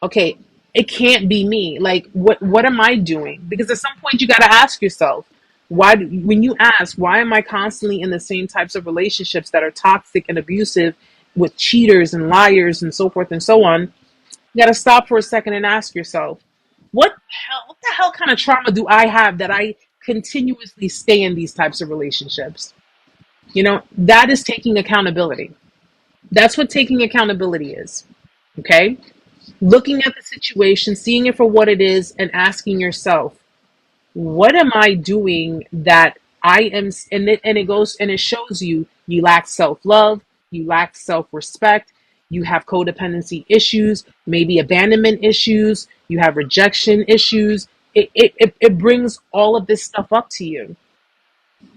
Okay, it can't be me. Like, what am I doing? Because at some point you got to ask yourself, when you ask, why am I constantly in the same types of relationships that are toxic and abusive with cheaters and liars and so forth and so on? You got to stop for a second and ask yourself, what the hell kind of trauma do I have that I continuously stay in these types of relationships? That is taking accountability. That's what taking accountability is. Okay? Looking at the situation, seeing it for what it is, and asking yourself, what am I doing that I am, and it goes and it shows you lack self-love, you lack self-respect, you have codependency issues, maybe abandonment issues, you have rejection issues. It brings all of this stuff up to you.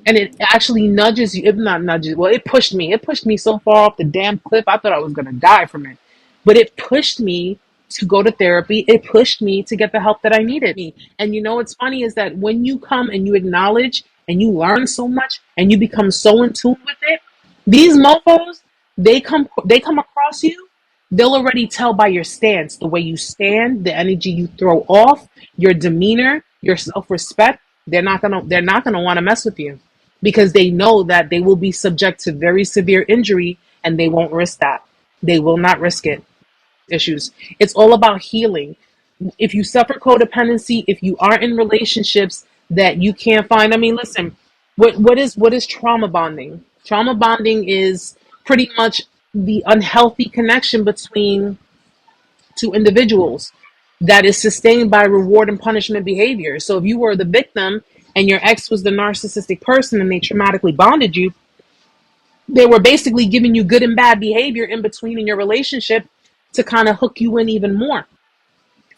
And it actually nudges you, if not nudges, well, it pushed me. It pushed me so far off the damn cliff, I thought I was going to die from it. But it pushed me to go to therapy. It pushed me to get the help that I needed. And what's funny is that when you come and you acknowledge and you learn so much and you become so in tune with it, these mofos, they come across you. They'll already tell by your stance, the way you stand, the energy you throw off, your demeanor, your self-respect. They're not gonna want to mess with you because they know that they will be subject to very severe injury and they won't risk that. They will not risk it. Issues. It's all about healing. If you suffer codependency, if you are in relationships that you can't find, I mean, listen, what is trauma bonding? Trauma bonding is pretty much the unhealthy connection between two individuals that is sustained by reward and punishment behavior. So if you were the victim and your ex was the narcissistic person and they traumatically bonded you, they were basically giving you good and bad behavior in between in your relationship to kind of hook you in even more,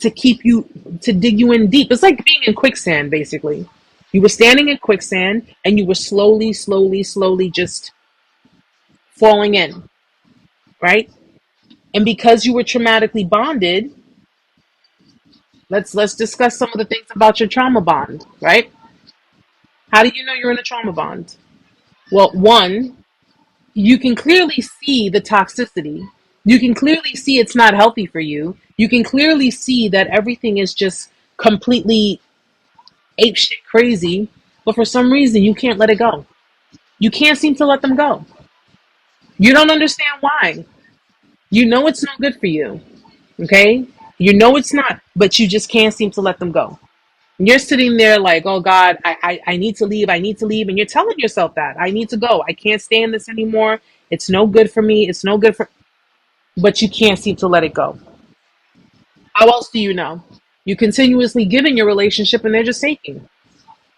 to dig you in deep. It's like being in quicksand, basically. You were standing in quicksand and you were slowly, slowly, slowly just falling in, right? And because you were traumatically bonded, let's discuss some of the things about your trauma bond, right? How do you know you're in a trauma bond? Well, one, you can clearly see the toxicity. You can clearly see it's not healthy for you. You can clearly see that everything is just completely apeshit crazy, but for some reason you can't let it go. You can't seem to let them go. You don't understand why. You know it's no good for you. Okay? You know it's not, but you just can't seem to let them go. And you're sitting there like, oh God, I need to leave. I need to leave. And you're telling yourself that I need to go. I can't stay in this anymore. It's no good for me. It's no good for, but you can't seem to let it go. How else do you know? You continuously give in your relationship and they're just taking.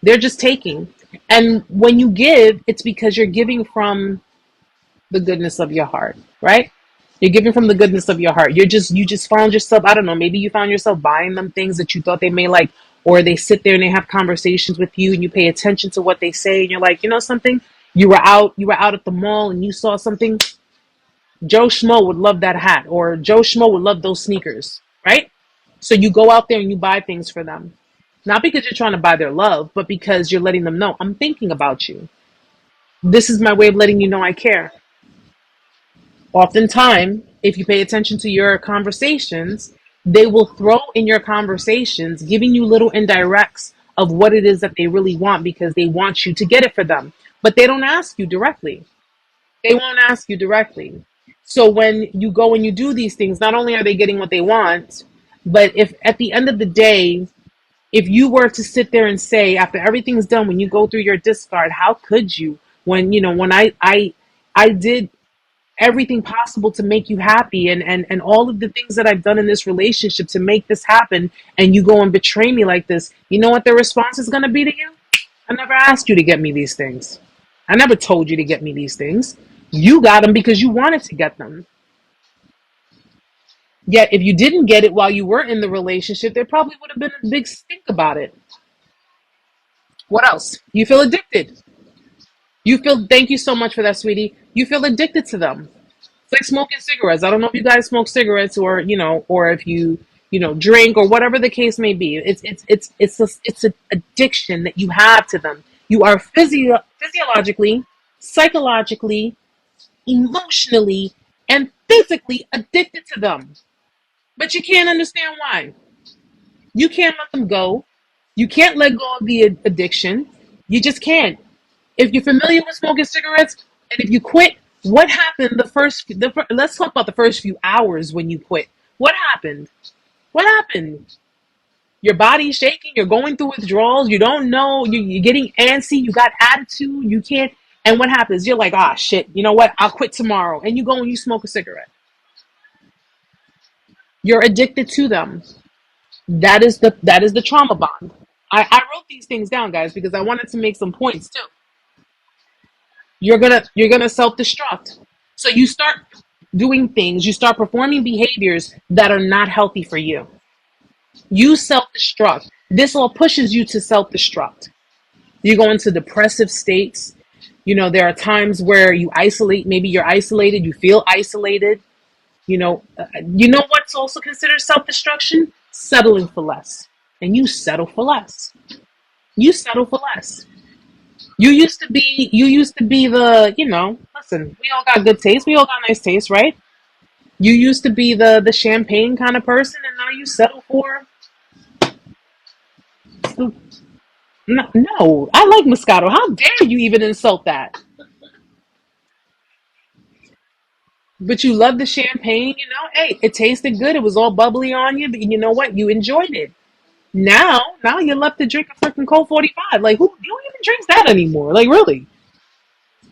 They're just taking. And when you give, it's because you're giving from the goodness of your heart, right? You're giving from the goodness of your heart. You just found yourself, I don't know, maybe you found yourself buying them things that you thought they may like, or they sit there and they have conversations with you and you pay attention to what they say and you're like, you know something? You were out at the mall and you saw something. Joe Schmo would love that hat, or Joe Schmo would love those sneakers, right? So you go out there and you buy things for them. Not because you're trying to buy their love, but because you're letting them know, I'm thinking about you. This is my way of letting you know I care. Oftentimes, if you pay attention to your conversations, They will throw in your conversations, giving you little indirects of what it is that they really want because they want you to get it for them. But they don't ask you directly. They won't ask you directly. So when you go and you do these things, not only are they getting what they want, but if at the end of the day, if you were to sit there and say, after everything's done, when you go through your discard, how could you? When when I did everything possible to make you happy, and all of the things that I've done in this relationship to make this happen, and you go and betray me like this, you know what the response is going to be to you? I never asked you to get me these things. I never told you to get me these things. You got them because you wanted to get them. Yet if you didn't get it while you were in the relationship, there probably would have been a big stink about it. What else? You feel addicted. You feel, thank you so much for that, sweetie. You feel addicted to them. It's like smoking cigarettes. I don't know if you guys smoke cigarettes, or or if you drink, or whatever the case may be. It's an addiction that you have to them. You are physiologically, psychologically, emotionally, and physically addicted to them. But you can't understand why. You can't let them go. You can't let go of the addiction. You just can't. If you're familiar with smoking cigarettes, and if you quit, what happened let's talk about the first few hours when you quit. What happened? What happened? Your body's shaking, you're going through withdrawals, you don't know, you're getting antsy, you got attitude, you can't. And what happens? You're like, ah, shit, you know what? I'll quit tomorrow. And you go and you smoke a cigarette. You're addicted to them. That is the trauma bond. I wrote these things down, guys, because I wanted to make some points too. You're gonna self-destruct. So you start doing things, you start performing behaviors that are not healthy for you. You self-destruct. This all pushes you to self-destruct. You go into depressive states. There are times where you isolate. Maybe you're isolated. You feel isolated. You know what's also considered self-destruction? Settling for less. And you settle for less. You settle for less. You used to be listen, we all got good taste. We all got nice taste, right? You used to be the champagne kind of person, and now you settle for no, no, I like Moscato. How dare you even insult that? But you love the champagne, Hey, it tasted good. It was all bubbly on you, but you know what? You enjoyed it. Now you're left to drink a freaking Colt 45. Like, who even drinks that anymore? Like, really?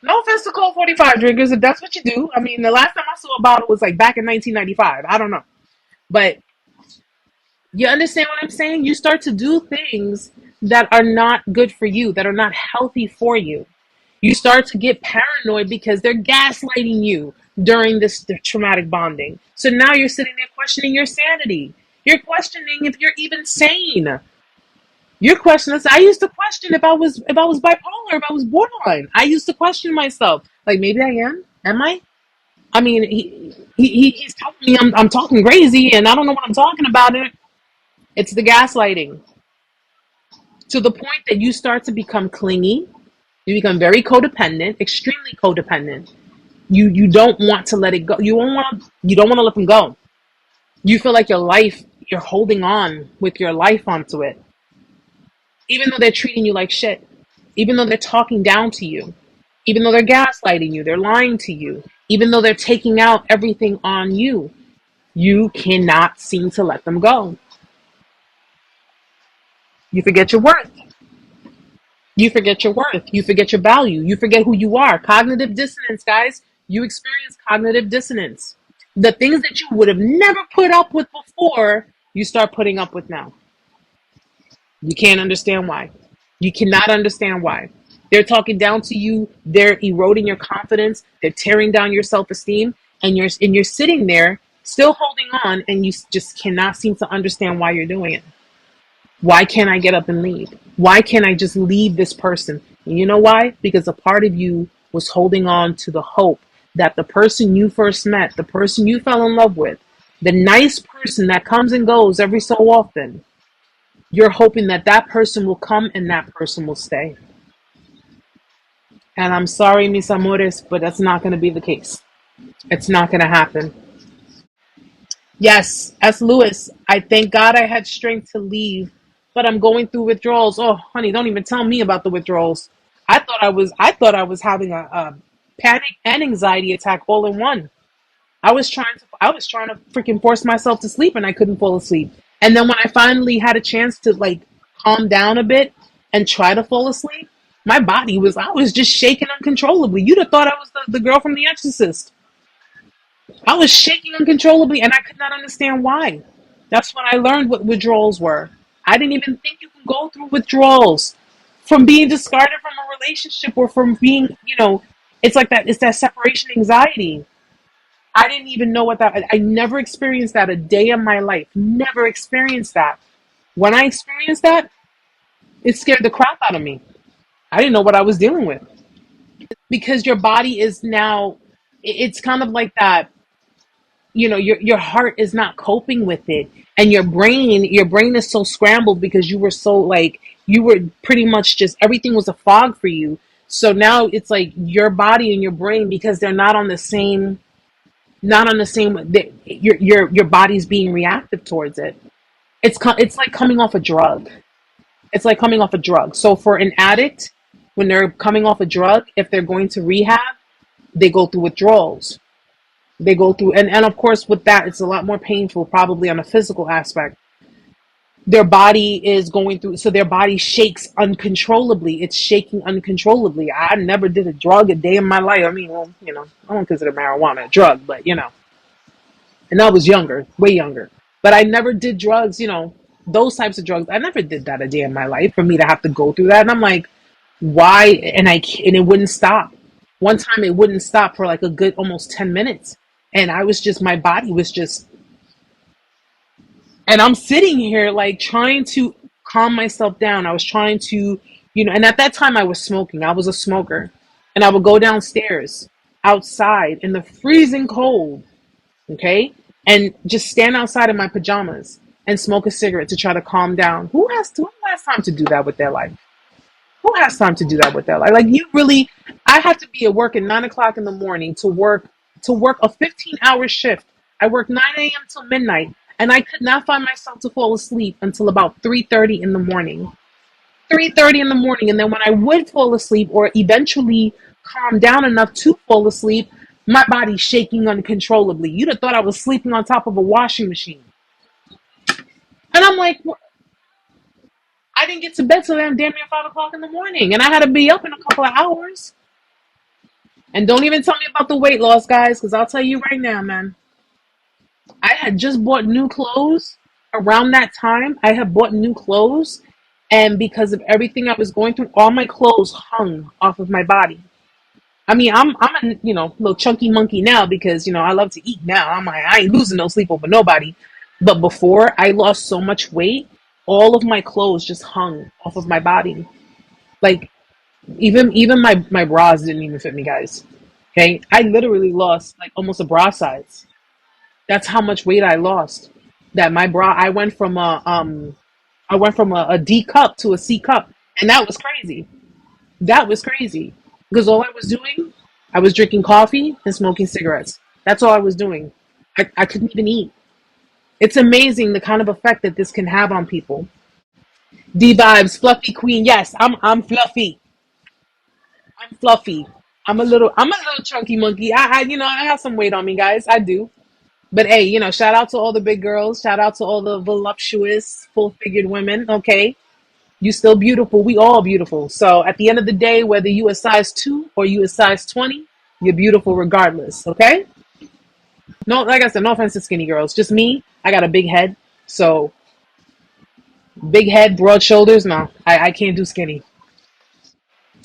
No offense to Colt 45 drinkers, if that's what you do. I mean, the last time I saw a bottle was like back in 1995. I don't know. But you understand what I'm saying? You start to do things that are not good for you, that are not healthy for you. You start to get paranoid because they're gaslighting you during this traumatic bonding. So now you're sitting there questioning your sanity. You're questioning if you're even sane. You're questioning this. I used to question if I was bipolar, if I was borderline. I used to question myself. Like, maybe I am. Am I? I mean, he's telling me I'm talking crazy and I don't know what I'm talking about. It's the gaslighting, to the point that you start to become clingy. You become very codependent, extremely codependent. You don't want to let it go. You don't want to let them go. You feel like you're holding on with your life onto it. Even though they're treating you like shit, even though they're talking down to you, even though they're gaslighting you, they're lying to you, even though they're taking out everything on you, you cannot seem to let them go. You forget your worth. You forget your worth. You forget your value. You forget who you are. Cognitive dissonance, guys. You experience cognitive dissonance. The things that you would have never put up with before, you start putting up with now. You can't understand why. You cannot understand why. They're talking down to you. They're eroding your confidence. They're tearing down your self-esteem. And you're sitting there still holding on, and you just cannot seem to understand why you're doing it. Why can't I get up and leave? Why can't I just leave this person? And you know why? Because a part of you was holding on to the hope that the person you first met, the person you fell in love with, the nice person that comes and goes every so often, you're hoping that that person will come and that person will stay. And I'm sorry, mis amores, but that's not going to be the case. It's not going to happen. Yes, S. Lewis. I thank God I had strength to leave, but I'm going through withdrawals. Oh, honey, don't even tell me about the withdrawals. I thought I was having a panic and anxiety attack all in one. I was trying to freaking force myself to sleep and I couldn't fall asleep. And then when I finally had a chance to like calm down a bit and try to fall asleep, I was just shaking uncontrollably. You'd have thought I was the girl from The Exorcist. I was shaking uncontrollably and I could not understand why. That's when I learned what withdrawals were. I didn't even think you can go through withdrawals from being discarded from a relationship or from being, it's like that, it's that separation anxiety. I didn't even know what that, I never experienced that a day in my life. Never experienced that. When I experienced that, it scared the crap out of me. I didn't know what I was dealing with because your body is now, it's kind of like that, your heart is not coping with it, and your brain is so scrambled because you were so like, you were pretty much just, everything was a fog for you. So now it's like your body and your brain, because they're not on the same, your body's being reactive towards it. It's like coming off a drug. It's like coming off a drug. So for an addict, when they're coming off a drug, if they're going to rehab, they go through withdrawals. They go through, and of course with that it's a lot more painful, probably on a physical aspect. Their body is going through, so their body shakes uncontrollably. It's shaking uncontrollably. I never did a drug a day in my life. I mean, well, I don't consider marijuana a drug, but and I was younger, way younger, but I never did drugs, those types of drugs. I never did that a day in my life for me to have to go through that. And I'm like, why? And it wouldn't stop. One time it wouldn't stop for like a good almost 10 minutes. And my body was just, and I'm sitting here like trying to calm myself down. I was trying to, and at that time I was smoking. I was a smoker. And I would go downstairs outside in the freezing cold, okay? And just stand outside in my pajamas and smoke a cigarette to try to calm down. Who has time to do that with their life? Who has time to do that with their life? Like, I have to be at work at 9 o'clock in the morning to work a 15-hour shift. I work 9 a.m. till midnight, and I could not find myself to fall asleep until about 3:30 in the morning. 3:30 in the morning, and then when I would fall asleep or eventually calm down enough to fall asleep, my body's shaking uncontrollably. You'd have thought I was sleeping on top of a washing machine. And I'm like, I didn't get to bed till damn near 5 o'clock in the morning, and I had to be up in a couple of hours. And don't even tell me about the weight loss, guys, because I'll tell you right now, man. I had just bought new clothes around that time. I had bought new clothes, and because of everything I was going through, all my clothes hung off of my body. I mean, I'm a little chunky monkey now because I love to eat now. I'm like, I ain't losing no sleep over nobody. But before I lost so much weight, all of my clothes just hung off of my body. Like even my bras didn't even fit me, guys. Okay, I literally lost like almost a bra size. That's how much weight I lost. That my bra, I went from a D cup to a C cup, and that was crazy. That was crazy because all I was doing, I was drinking coffee and smoking cigarettes. That's all I was doing. I couldn't even eat. It's amazing the kind of effect that this can have on people. D vibes, fluffy queen. Yes, I'm fluffy. I'm fluffy. I'm a little chunky monkey. I have some weight on me, guys. I do. But hey, shout out to all the big girls. Shout out to all the voluptuous, full-figured women. Okay, you still beautiful. We all beautiful. So at the end of the day, whether you a size 2 or you a size 20, you're beautiful regardless. Okay. No, like I said, no offense to skinny girls. Just me. I got a big head. So big head, broad shoulders. No, I can't do skinny.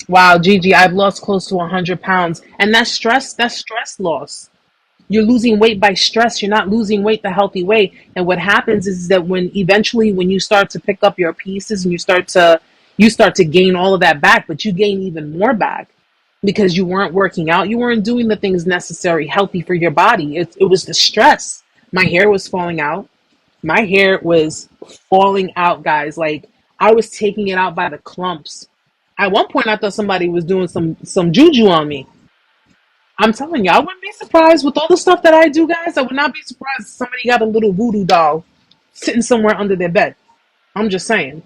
Wow, Gigi, I've lost close to 100 pounds. And that's stress. That's stress loss. You're losing weight by stress. You're not losing weight the healthy way. And what happens is that when you start to pick up your pieces and you start to gain all of that back, but you gain even more back because you weren't working out. You weren't doing the things necessary, healthy for your body. It was the stress. My hair was falling out. My hair was falling out, guys. Like I was taking it out by the clumps. At one point, I thought somebody was doing some juju on me. I'm telling you, I wouldn't be surprised with all the stuff that I do, guys. I would not be surprised if somebody got a little voodoo doll sitting somewhere under their bed. I'm just saying.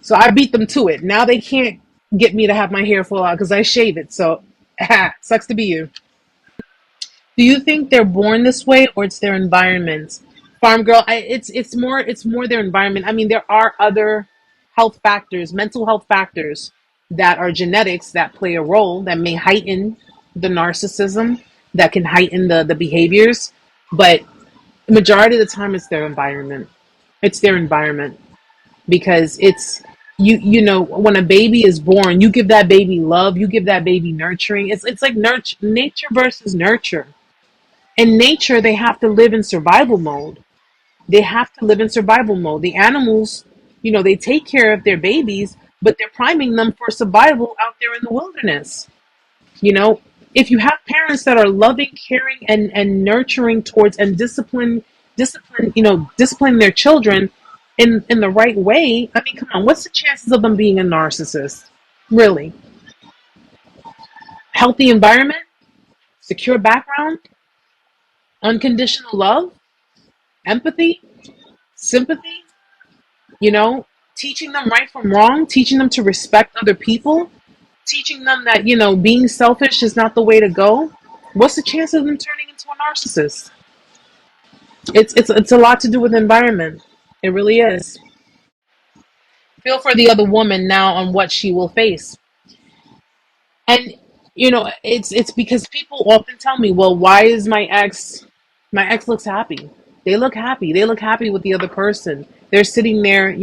So I beat them to it. Now they can't get me to have my hair fall out because I shave it. So, sucks to be you. Do you think they're born this way or it's their environment? Farm girl, it's more their environment. I mean, there are other health factors, mental health factors that are genetics that play a role that may heighten the narcissism, that can heighten the behaviors, but the majority of the time it's their environment. It's their environment because you know when a baby is born, you give that baby love, you give that baby nurturing. It's like nature versus nurture. In nature, they have to live in survival mode. They have to live in survival mode. The animals, they take care of their babies, but they're priming them for survival out there in the wilderness. You know, if you have parents that are loving, caring, and nurturing towards and discipline their children in the right way. I mean, come on, what's the chances of them being a narcissist? Really? Healthy environment, secure background, unconditional love, empathy, sympathy, teaching them right from wrong, teaching them to respect other people, teaching them that, being selfish is not the way to go. What's the chance of them turning into a narcissist? It's a lot to do with environment. It really is. Feel for the other woman now on what she will face. And it's because people often tell me, well, why is my ex looks happy. They look happy. They look happy with the other person. They're sitting there,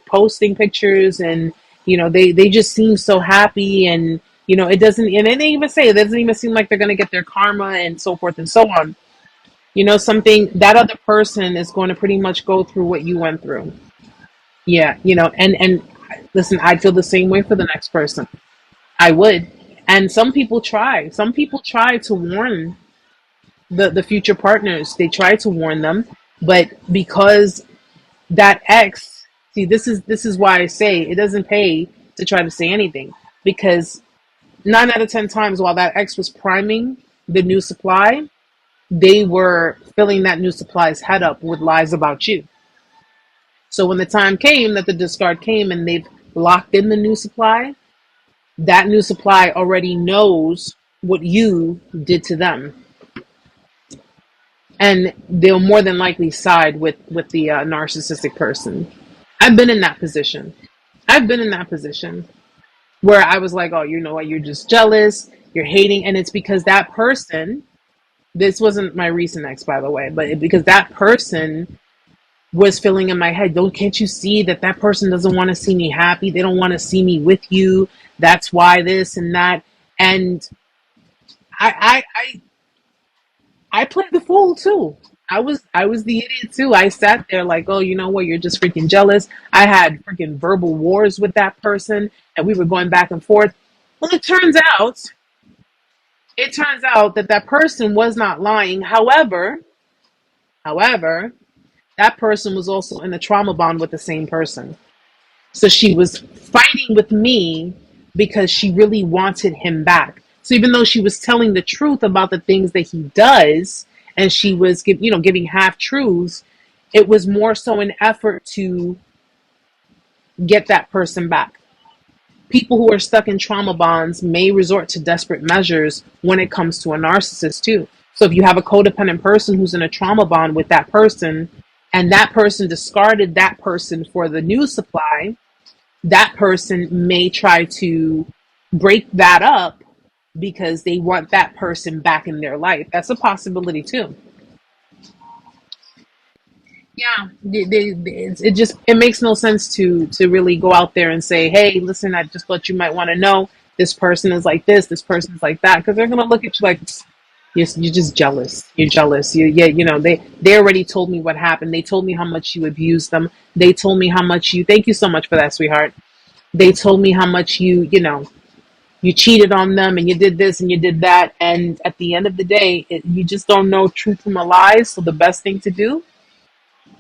posting pictures, and they just seem so happy, and it doesn't, and they even say it doesn't even seem like they're going to get their karma and so forth and so on. Something that other person is going to pretty much go through what you went through. Yeah, and listen, I'd feel the same way for the next person. I would. And some people try. Some people try to warn the future partners. They try to warn them, but because that ex, see, this is why I say it doesn't pay to try to say anything, because 9 out of 10 times while that ex was priming the new supply, they were filling that new supply's head up with lies about you. So when the time came that the discard came and they've locked in the new supply, that new supply already knows what you did to them, and they'll more than likely side with the narcissistic person. I've been in that position. I've been in that position where I was like, oh, you know what, you're just jealous, you're hating, and it's because that person. This wasn't my recent ex, by the way, but because that person was filling in my head. Don't Can't you see that person doesn't want to see me happy? They don't want to see me with you. That's why this and that. And I played the fool too. I was the idiot too. I sat there like, oh, you know what? You're just freaking jealous. I had freaking verbal wars with that person, and we were going back and forth. Well, it turns out that that person was not lying. However, that person was also in a trauma bond with the same person. So she was fighting with me because she really wanted him back. So even though she was telling the truth about the things that he does, and she was giving half truths, it was more so an effort to get that person back. People who are stuck in trauma bonds may resort to desperate measures when it comes to a narcissist too. So if you have a codependent person who's in a trauma bond with that person, and that person discarded that person for the new supply, that person may try to break that up because they want that person back in their life. That's a possibility too. Yeah, it makes no sense to really go out there and say, hey, listen, I just thought you might want to know this person is like this person is like that, because they're gonna look at you like you're just jealous. You're jealous. They already told me what happened. They told me how much you abused them. They told me how much you. Thank you so much for that, sweetheart. They told me how much you cheated on them, and you did this and you did that, and at the end of the day, you just don't know truth from a lie. So the best thing to do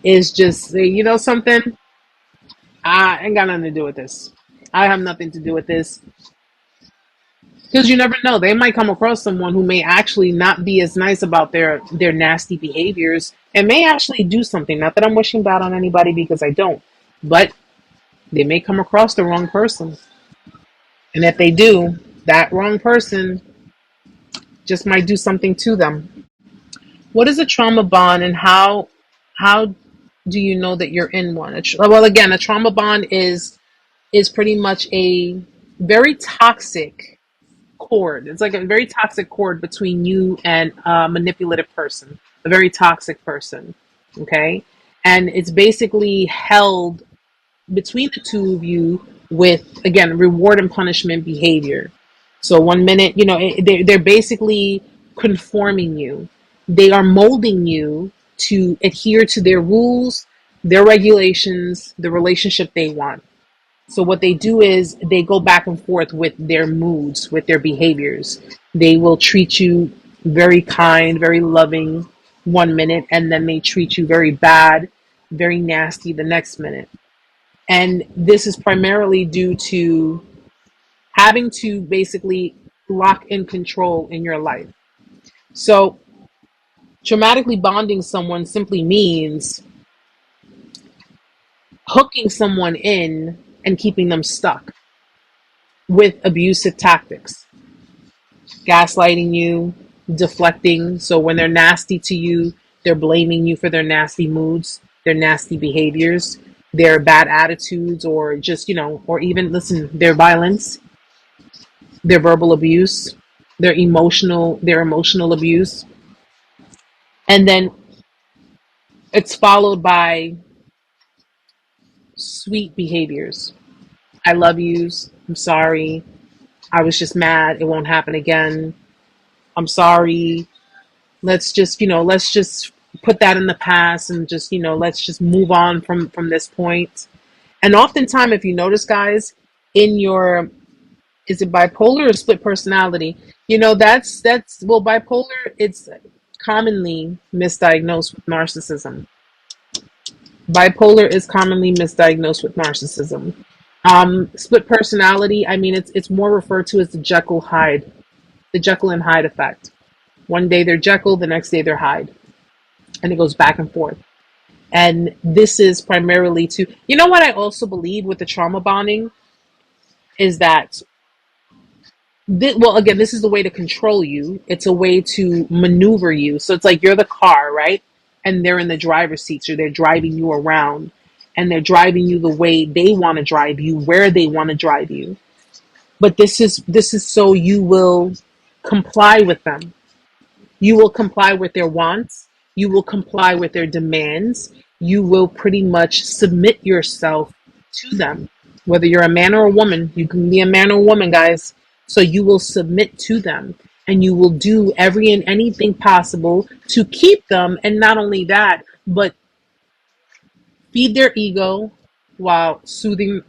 is just say, something. I ain't got nothing to do with this. I have nothing to do with this. Because you never know. They might come across someone who may actually not be as nice about their nasty behaviors and may actually do something. Not that I'm wishing bad on anybody because I don't. But they may come across the wrong person. And if they do, that wrong person just might do something to them. What is a trauma bond and how do you know that you're in one? Well, again, a trauma bond is pretty much a very toxic cord. It's like a very toxic cord between you and a manipulative person, a very toxic person. Okay. And it's basically held between the two of you with, again, reward and punishment behavior. So one minute, they're basically conforming you. They are molding you to adhere to their rules, their regulations, the relationship they want. So what they do is they go back and forth with their moods, with their behaviors. They will treat you very kind, very loving one minute, and then they treat you very bad, very nasty the next minute. And this is primarily due to having to basically lock in control in your life. So traumatically bonding someone simply means hooking someone in and keeping them stuck with abusive tactics, gaslighting you, deflecting. So when they're nasty to you, they're blaming you for their nasty moods, their nasty behaviors, their bad attitudes, or just, or even, listen, their violence, their verbal abuse, their emotional abuse. And then it's followed by sweet behaviors. I love yous. I'm sorry. I was just mad. It won't happen again. I'm sorry. Let's just put that in the past and just, let's just move on from this point. And oftentimes, if you notice, guys, in your, is it bipolar or split personality? Well, bipolar, it's commonly misdiagnosed with narcissism. Bipolar is commonly misdiagnosed with narcissism. Split personality, I mean, it's more referred to as the Jekyll and Hyde effect. One day they're Jekyll, the next day they're Hyde. And it goes back and forth. And this is primarily to, what I also believe with the trauma bonding is that, again, this is a way to control you. It's a way to maneuver you. So it's like you're the car, right? And they're in the driver's seat, so they're driving you around. And they're driving you the way they want to drive you, where they want to drive you. But this is so you will comply with them. You will comply with their wants. You will comply with their demands. You will pretty much submit yourself to them. Whether you're a man or a woman, you can be a man or a woman, guys. So you will submit to them. And you will do every and anything possible to keep them. And not only that, but feed their ego while soothing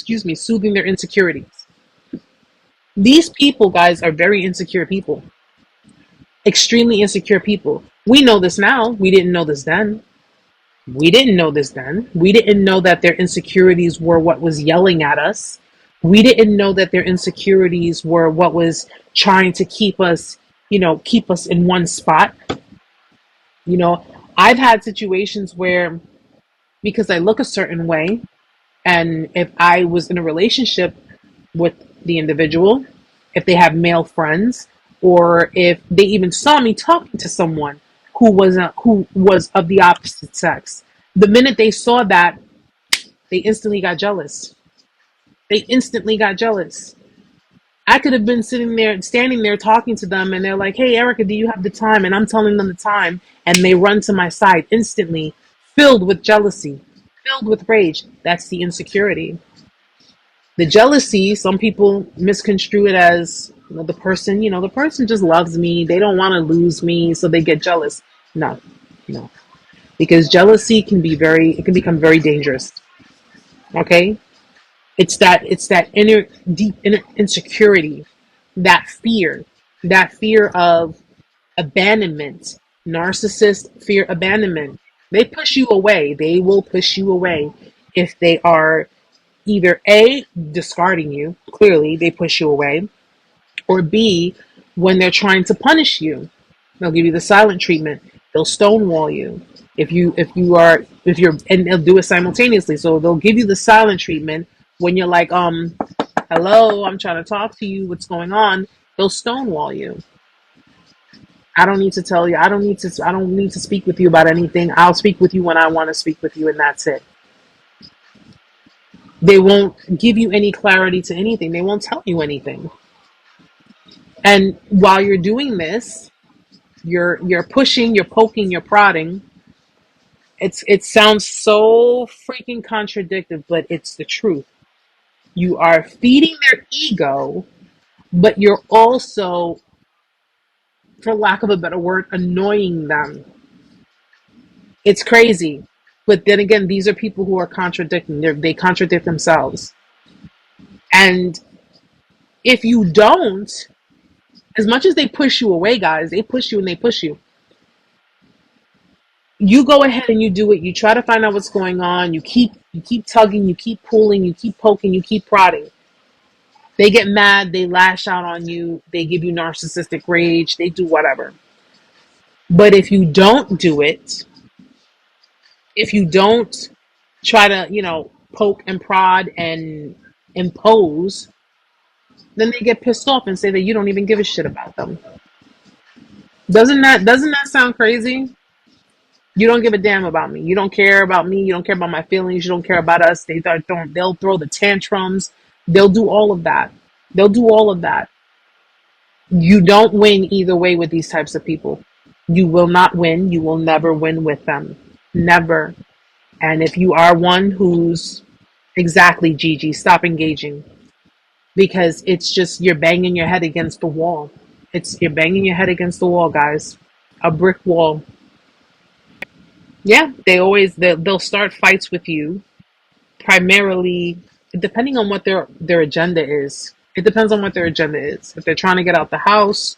their insecurities. These people, guys, are very insecure people. Extremely insecure people. We know this now. We didn't know this then. We didn't know that their insecurities were what was yelling at us. We didn't know that their insecurities were what was trying to keep us in one spot. I've had situations where, because I look a certain way, and if I was in a relationship with the individual, if they have male friends, or if they even saw me talking to someone who was of the opposite sex, the minute they saw that, they instantly got jealous. I could have been standing there talking to them, and they're like, "Hey, Erica, do you have the time?" And I'm telling them the time, and they run to my side instantly, filled with jealousy, filled with rage. That's the insecurity. The jealousy, some people misconstrue it as, the person just loves me. They don't want to lose me, so they get jealous. No. Because jealousy can become very dangerous. Okay? It's that deep inner insecurity, that fear of abandonment. Narcissists fear abandonment. They push you away. They will push you away if they are either A, discarding you. Clearly, they push you away. Or B, when they're trying to punish you, they'll give you the silent treatment. They'll stonewall you. If you're and they'll do it simultaneously. So they'll give you the silent treatment when you're like, hello, I'm trying to talk to you, what's going on? They'll stonewall you. I don't need to tell you. I don't need to speak with you about anything. I'll speak with you when I want to speak with you, and that's it. They won't give you any clarity to anything. They won't tell you anything. And while you're doing this, you're pushing, you're poking, you're prodding. It sounds so freaking contradictory, but it's the truth. You are feeding their ego, but you're also, for lack of a better word, annoying them. It's crazy. But then again, these are people who are contradicting. They contradict themselves. And if you don't, as much as they push you away, guys, they push you and they push you. You go ahead and you do it. You try to find out what's going on. You keep tugging, you keep pulling, you keep poking, you keep prodding. They get mad, they lash out on you, they give you narcissistic rage, they do whatever. But if you don't do it, if you don't try to, poke and prod and impose, then they get pissed off and say that you don't even give a shit about them. Doesn't that sound crazy? You don't give a damn about me. You don't care about me. You don't care about my feelings. You don't care about us. They'll throw the tantrums. They'll do all of that. They'll do all of that. You don't win either way with these types of people. You will not win. You will never win with them. Never. And if you are one who's exactly Gigi, stop engaging. Because it's just, you're banging your head against the wall. You're banging your head against the wall, guys. A brick wall. Yeah, they'll start fights with you, primarily depending on what their agenda is. It depends on what their agenda is. If they're trying to get out the house,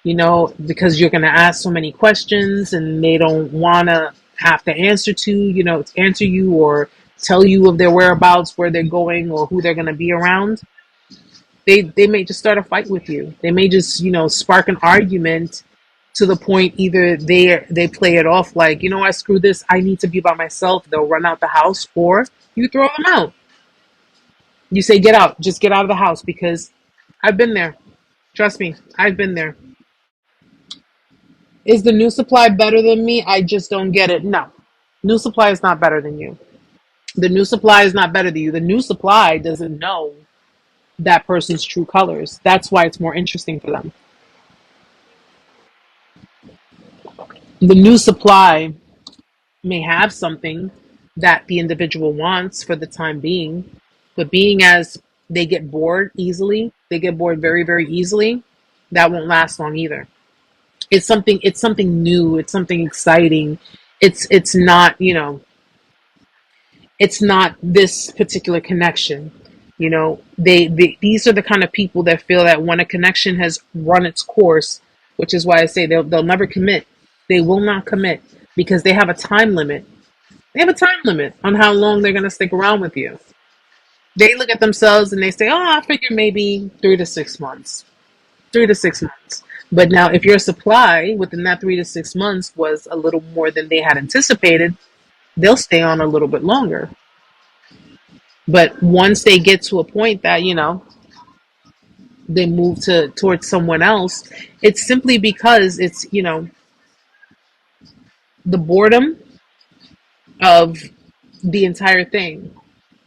because you're going to ask so many questions and they don't want to have to answer you or tell you of their whereabouts, where they're going, or who they're going to be around. They may just start a fight with you. They may just, spark an argument to the point either they play it off like, I screw this, I need to be by myself. They'll run out the house, or you throw them out. You say, get out, just get out of the house, because I've been there. Trust me, I've been there. Is the new supply better than me? I just don't get it. No, new supply is not better than you. The new supply is not better than you. The new supply doesn't know that person's true colors. That's why it's more interesting for them. The new supply may have something that the individual wants for the time being, but being as they get bored easily, they get bored very, very easily, that won't last long either. It's something new, it's something exciting. It's not, it's not this particular connection. These are the kind of people that feel that when a connection has run its course, which is why I say they'll never commit. They will not commit because they have a time limit. They have a time limit on how long they're going to stick around with you. They look at themselves and they say, I figure maybe 3 to 6 months. 3 to 6 months. But now if your supply within that 3 to 6 months was a little more than they had anticipated, they'll stay on a little bit longer. But once they get to a point that, they move towards someone else, it's simply because it's, the boredom of the entire thing.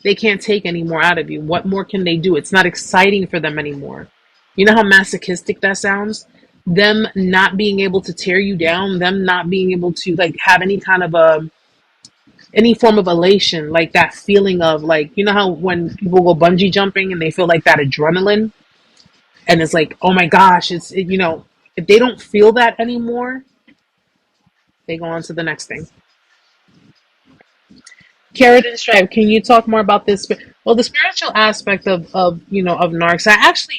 They can't take any more out of you. What more can they do? It's not exciting for them anymore. You know how masochistic that sounds? Them not being able to tear you down, them not being able to have any kind of any form of elation, like that feeling of how when people go bungee jumping and they feel like that adrenaline, and it's like, oh my gosh, if they don't feel that anymore, they go on to the next thing. Carrot and Stripe, can you talk more about this? Well, the spiritual aspect of narcs.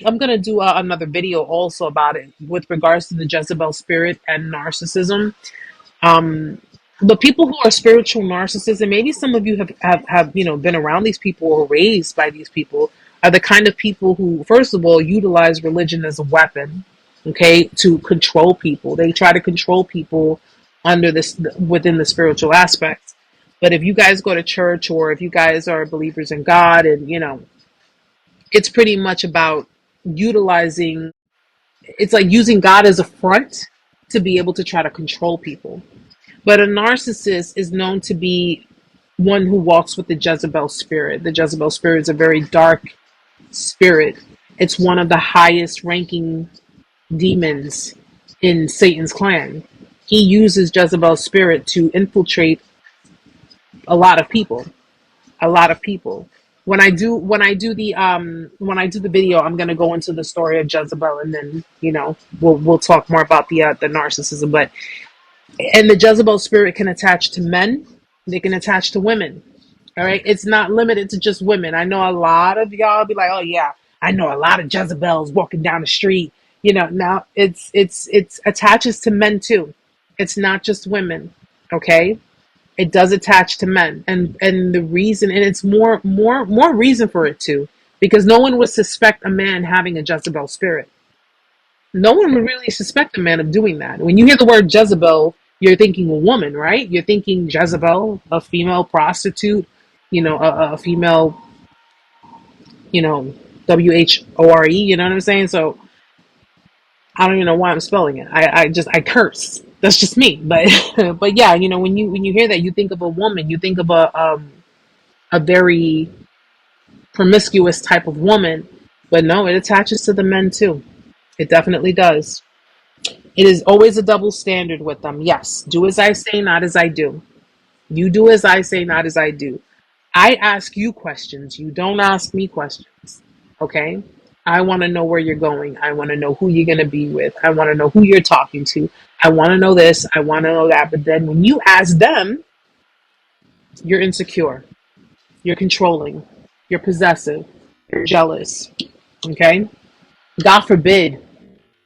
I'm gonna do another video also about it with regards to the Jezebel spirit and narcissism. But people who are spiritual narcissists, and maybe some of you have been around these people or raised by these people, are the kind of people who, first of all, utilize religion as a weapon, okay, to control people. They try to control people under this, within the spiritual aspect. But if you guys go to church, or if you guys are believers in God, and it's pretty much about utilizing, it's like using God as a front to be able to try to control people. But a narcissist is known to be one who walks with the Jezebel spirit. The Jezebel spirit is a very dark spirit. It's one of the highest ranking demons in Satan's clan. He uses Jezebel's spirit to infiltrate a lot of people. A lot of people. When I do the video, I'm gonna go into the story of Jezebel, and then we'll talk more about the narcissism. But and the Jezebel spirit can attach to men. They can attach to women. All right, it's not limited to just women. I know a lot of y'all be like, "Oh yeah, I know a lot of Jezebels walking down the street." Now it's attaches to men too. It's not just women. Okay, it does attach to men, and the reason, and it's more reason for it too, because no one would suspect a man having a Jezebel spirit. No one would really suspect a man of doing that. When you hear the word Jezebel, you're thinking a woman, right? You're thinking Jezebel, a female prostitute, a female, WHORE, you know what I'm saying? So I don't even know why I'm spelling it. I curse. That's just me. But but yeah, when you hear that, you think of a woman, you think of a very promiscuous type of woman. But no, it attaches to the men too. It definitely does. It is always a double standard with them. Yes, do as I say, not as I do. You do as I say, not as I do. I ask you questions. You don't ask me questions. Okay? I want to know where you're going. I want to know who you're going to be with. I want to know who you're talking to. I want to know this. I want to know that. But then when you ask them, you're insecure. You're controlling. You're possessive. You're jealous. Okay? God forbid.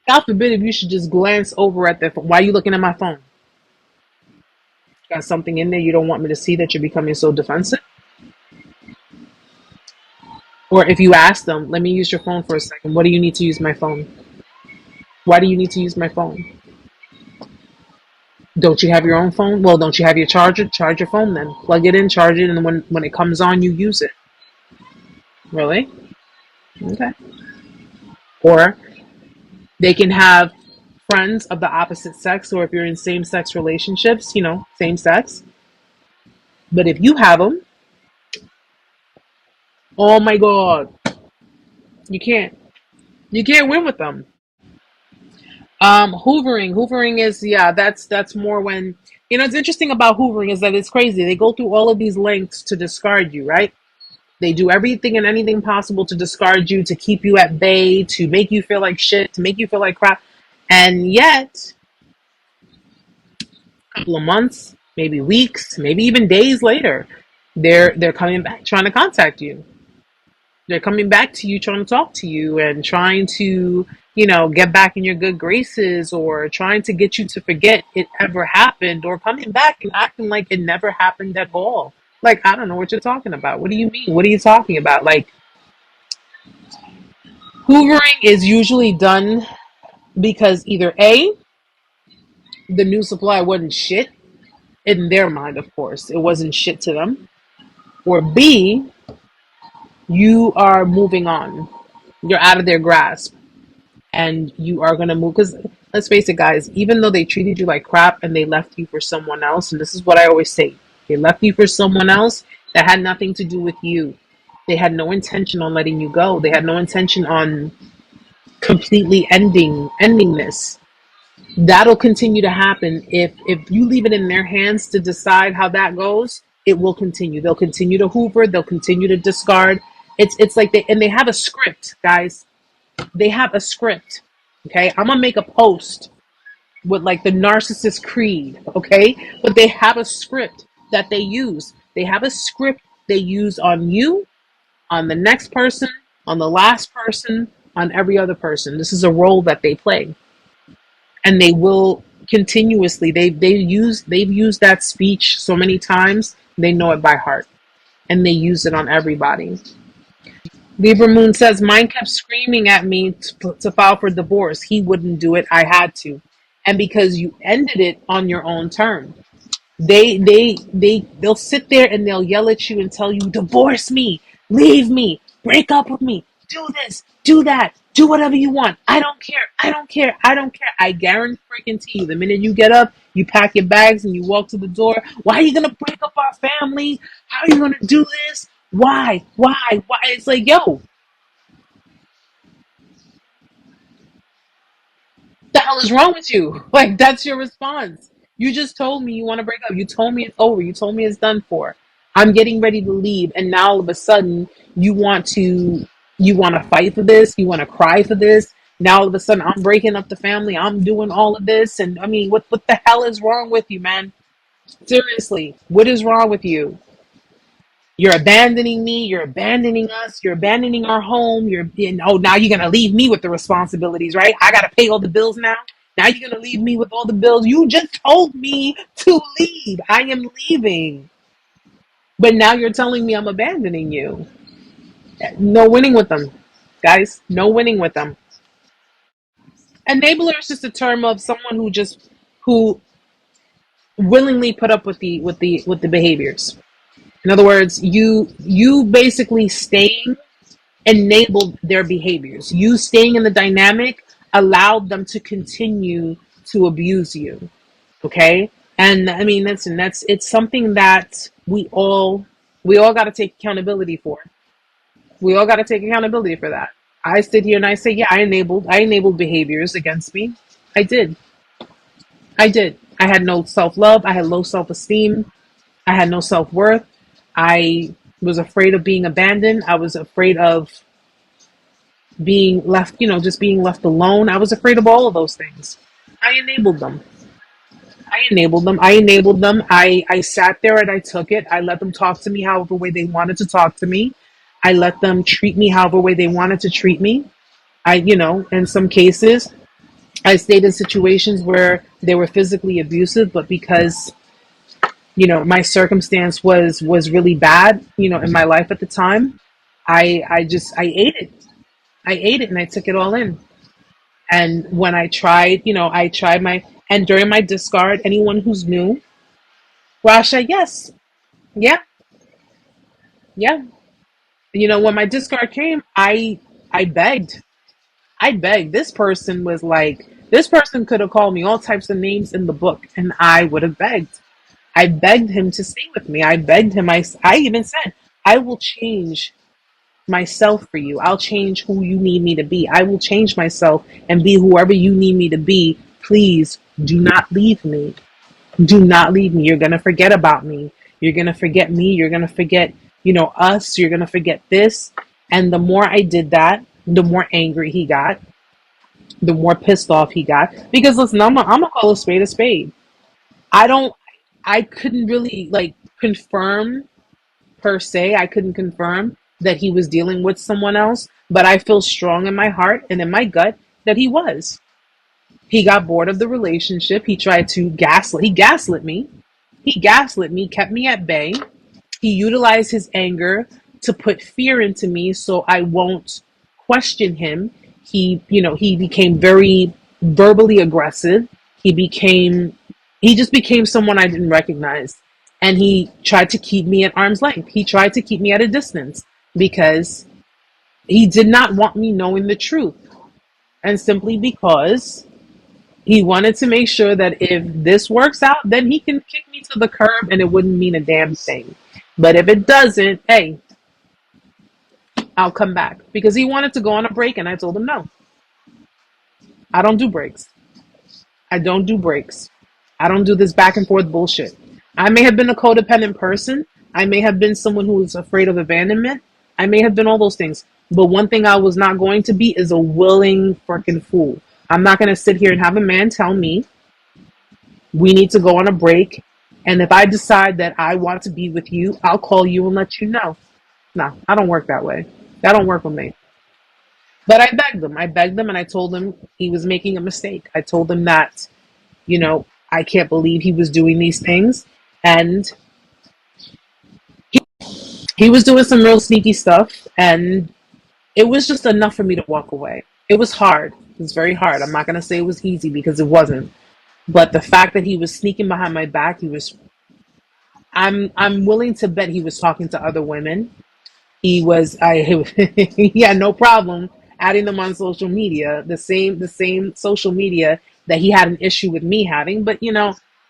God forbid if you should just glance over at the phone. Why are you looking at my phone? Got something in there you don't want me to see that you're becoming so defensive? Or if you ask them, let me use your phone for a second. What do you need to use my phone? Why do you need to use my phone? Don't you have your own phone? Well, don't you have your charger? Charge your phone then. Plug it in, charge it, and when it comes on, you use it. Really? Okay. Or they can have friends of the opposite sex, or if you're in same-sex relationships, same sex. But if you have them, oh my God, you can't. You can't win with them. Hoovering is, yeah, that's more when, it's interesting about hoovering is that it's crazy. They go through all of these lengths to discard you, right? They do everything and anything possible to discard you, to keep you at bay, to make you feel like shit, to make you feel like crap. And yet, a couple of months, maybe weeks, maybe even days later, they're coming back trying to contact you. They're coming back to you, trying to talk to you, and trying to, get back in your good graces, or trying to get you to forget it ever happened, or coming back and acting like it never happened at all. Like, I don't know what you're talking about. What do you mean? What are you talking about? Like, hoovering is usually done because either A, the new supply wasn't shit, in their mind, of course, it wasn't shit to them, or B, you are moving on. You're out of their grasp, and you are going to move. Because let's face it, guys, even though they treated you like crap and they left you for someone else, and this is what I always say, they left you for someone else that had nothing to do with you. They had no intention on letting you go. They had no intention on completely ending this. That'll continue to happen if you leave it in their hands to decide how that goes. It will continue. They'll continue to hoover. They'll continue to discard. It's like they have a script, guys. They have a script. Okay, I'm gonna make a post with like the narcissist creed. Okay, but they have a script that they use. They have a script they use on you, on the next person, on the last person, on every other person. This is a role that they play, and they will continuously. They've used that speech so many times. They know it by heart, and they use it on everybody. Libra Moon says, mine kept screaming at me to file for divorce. He wouldn't do it. I had to. And because you ended it on your own terms. They'll sit there and they'll yell at you and tell you, divorce me, leave me, break up with me, do this, do that, do whatever you want. I don't care. I don't care. I don't care. I guarantee freaking you, the minute you get up, you pack your bags and you walk to the door. Why are you gonna break up our family? How are you gonna do this? Why? Why? Why? It's like, yo, the hell is wrong with you? Like, that's your response. You just told me you want to break up. You told me it's over. You told me it's done for. I'm getting ready to leave, and now all of a sudden you want to fight for this. You want to cry for this. Now all of a sudden I'm breaking up the family. I'm doing all of this, and I mean, what the hell is wrong with you, man? Seriously, what is wrong with you? You're abandoning me. You're abandoning us. You're abandoning our home. Now you're going to leave me with the responsibilities, right? I got to pay all the bills now. Now you're going to leave me with all the bills. You just told me to leave. I am leaving. But now you're telling me I'm abandoning you. No winning with them, guys. No winning with them. Enabler is just a term of someone who willingly put up with the behaviors. In other words, you basically staying enabled their behaviors. You staying in the dynamic allowed them to continue to abuse you. Okay? And I mean, listen, it's something that we all got to take accountability for. We all got to take accountability for that. I sit here and I say, yeah, I enabled behaviors against me. I did. I did. I had no self-love, I had low self-esteem, I had no self-worth. I was afraid of being abandoned. I was afraid of being left, just being left alone. I was afraid of all of those things. I enabled them. I enabled them. I enabled them. I sat there and I took it. I let them talk to me however way they wanted to talk to me. I let them treat me however way they wanted to treat me. In some cases, I stayed in situations where they were physically abusive, but because my circumstance was really bad, in my life at the time, I ate it. I ate it and I took it all in. And when and during my discard, anyone who's new, Rasha, yes, yeah, yeah. When my discard came, I begged. I begged. This person could have called me all types of names in the book, and I would have begged. I begged him to stay with me. I begged him. I even said, I will change myself for you. I'll change who you need me to be. I will change myself and be whoever you need me to be. Please do not leave me. Do not leave me. You're going to forget about me. You're going to forget me. You're going to forget, us. You're going to forget this. And the more I did that, the more angry he got, the more pissed off he got. Because listen, I'm going to call a spade a spade. I couldn't really confirm per se. I couldn't confirm that he was dealing with someone else, but I feel strong in my heart and in my gut that he was. He got bored of the relationship. He tried to gaslit. He gaslit me. He gaslit me, kept me at bay. He utilized his anger to put fear into me so I won't question him. He became very verbally aggressive. He just became someone I didn't recognize. And he tried to keep me at arm's length. He tried to keep me at a distance because he did not want me knowing the truth. And simply because he wanted to make sure that if this works out, then he can kick me to the curb and it wouldn't mean a damn thing. But if it doesn't, hey, I'll come back. Because he wanted to go on a break and I told him no. I don't do breaks. I don't do breaks. I don't do this back and forth bullshit. I may have been a codependent person. I may have been someone who was afraid of abandonment. I may have been all those things. But one thing I was not going to be is a willing freaking fool. I'm not going to sit here and have a man tell me we need to go on a break. And if I decide that I want to be with you, I'll call you and let you know. No, I don't work that way. That don't work with me. But I begged him. I begged him and I told him he was making a mistake. I told him that, I can't believe he was doing these things. And he was doing some real sneaky stuff. And it was just enough for me to walk away. It was hard. It was very hard. I'm not going to say it was easy because it wasn't. But the fact that he was sneaking behind my back, I'm willing to bet he was talking to other women. He had no problem adding them on social media, the same social media that he had an issue with me having. But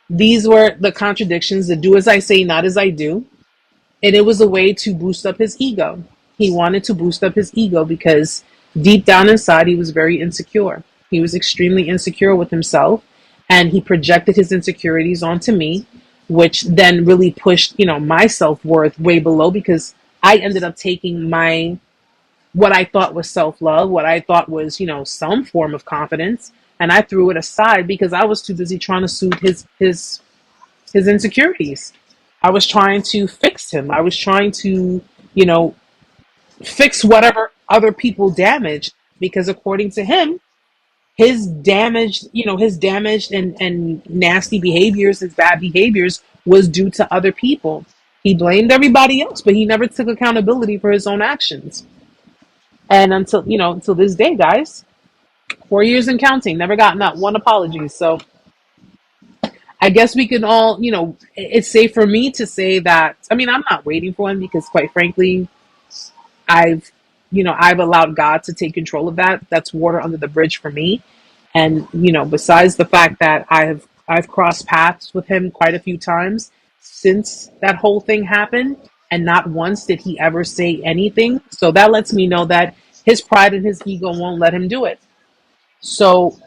these were the contradictions, the do as I say, not as I do. And it was a way to boost up his ego. He wanted to boost up his ego because deep down inside, he was very insecure. He was extremely insecure with himself, and he projected his insecurities onto me, which then really pushed, my self-worth way below because I ended up taking what I thought was self-love, what I thought was, some form of confidence, and I threw it aside because I was too busy trying to soothe his insecurities. I was trying to fix him. I was trying to, fix whatever other people damaged because according to him, his damaged and nasty behaviors, his bad behaviors was due to other people. He blamed everybody else, but he never took accountability for his own actions. And until this day, guys, 4 years and counting, never got not one apology. So I guess we can all, it's safe for me to say that. I mean, I'm not waiting for him because, quite frankly, I've, I've allowed God to take control of that. That's water under the bridge for me. And, besides the fact that I've crossed paths with him quite a few times since that whole thing happened, and not once did he ever say anything. So that lets me know that his pride and his ego won't let him do it. So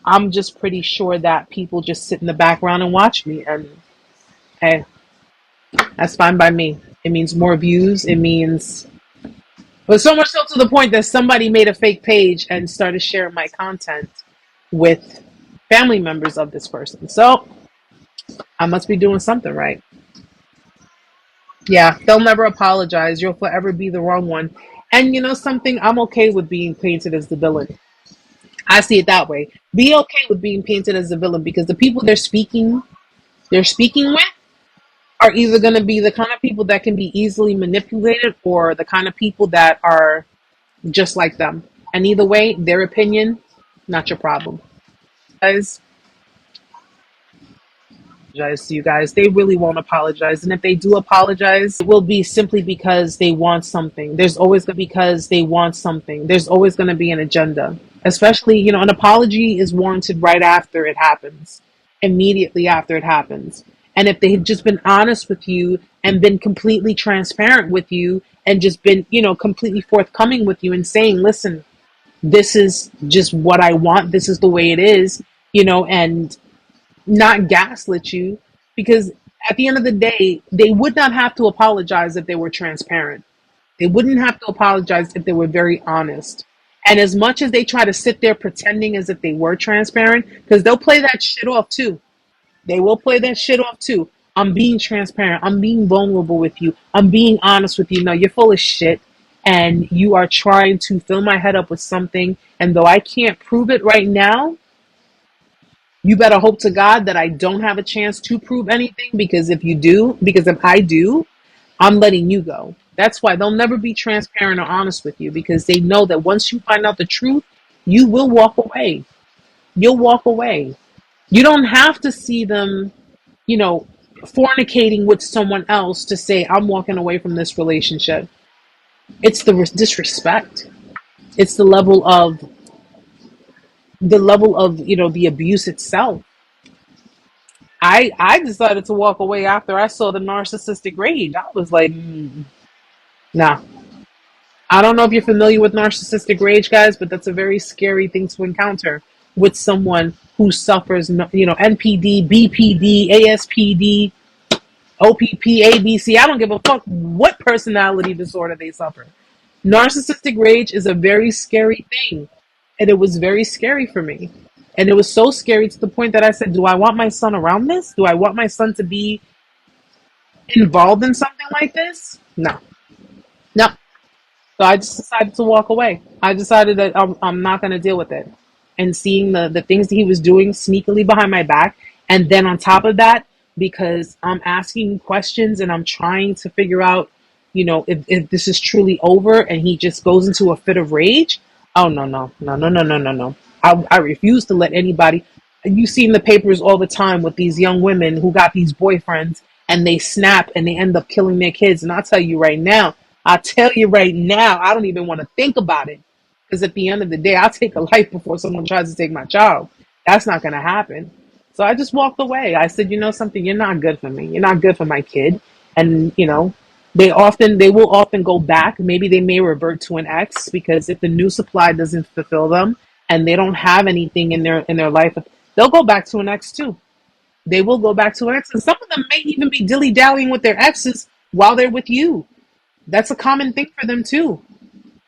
I'm just pretty sure that people just sit in the background and watch me, and hey, that's fine by me. It means more views. It means, but so much so to the point that somebody made a fake page and started sharing my content with family members of this person. So I must be doing something right. Yeah, they'll never apologize. You'll forever be the wrong one. And something, I'm okay with being painted as the villain. I see it that way. Be okay with being painted as the villain because the people they're speaking with are either going to be the kind of people that can be easily manipulated or the kind of people that are just like them. And either way, their opinion, not your problem. Guys, apologize to you guys. They really won't apologize. And if they do apologize, it will be simply because they want something. There's always going to be an agenda. Especially, an apology is warranted right after it happens, immediately after it happens. And if they had just been honest with you and been completely transparent with you and just been, completely forthcoming with you and saying, listen, this is just what I want. This is the way it is, and not gaslit you, because at the end of the day, they would not have to apologize if they were transparent. They wouldn't have to apologize if they were very honest. And as much as they try to sit there pretending as if they were transparent, because they'll play that shit off too. They will play that shit off too. I'm being transparent. I'm being vulnerable with you. I'm being honest with you. No, you're full of shit. And you are trying to fill my head up with something. And though I can't prove it right now, you better hope to God that I don't have a chance to prove anything, because if I do, I'm letting you go. That's why they'll never be transparent or honest with you, because they know that once you find out the truth, you will walk away. You'll walk away. You don't have to see them, fornicating with someone else to say, I'm walking away from this relationship. It's the disrespect. It's the level of the abuse itself. I decided to walk away after I saw the narcissistic rage. I was like, nah. I don't know if you're familiar with narcissistic rage, guys, but that's a very scary thing to encounter with someone who suffers, NPD, BPD, ASPD, OPP, ABC. I don't give a fuck what personality disorder they suffer. Narcissistic rage is a very scary thing. And it was very scary for me. And it was so scary to the point that I said, do I want my son around this? Do I want my son to be involved in something like this? No. No. So I just decided to walk away. I decided that I'm not going to deal with it. And seeing the things that he was doing sneakily behind my back. And then on top of that, because I'm asking questions and I'm trying to figure out if this is truly over and he just goes into a fit of rage. Oh, no, no, no, no, no, no, no, no. I refuse to let anybody. You see in the papers all the time with these young women who got these boyfriends and they snap and they end up killing their kids. And I'll tell you right now, I don't even want to think about it. Because at the end of the day, I'll take a life before someone tries to take my child. That's not going to happen. So I just walked away. I said, you know something, you're not good for me. You're not good for my kid. And, they will often go back. Maybe they may revert to an ex, because if the new supply doesn't fulfill them and they don't have anything in their life, they'll go back to an ex too. They will go back to an ex. And some of them may even be dilly-dallying with their exes while they're with you. That's a common thing for them too,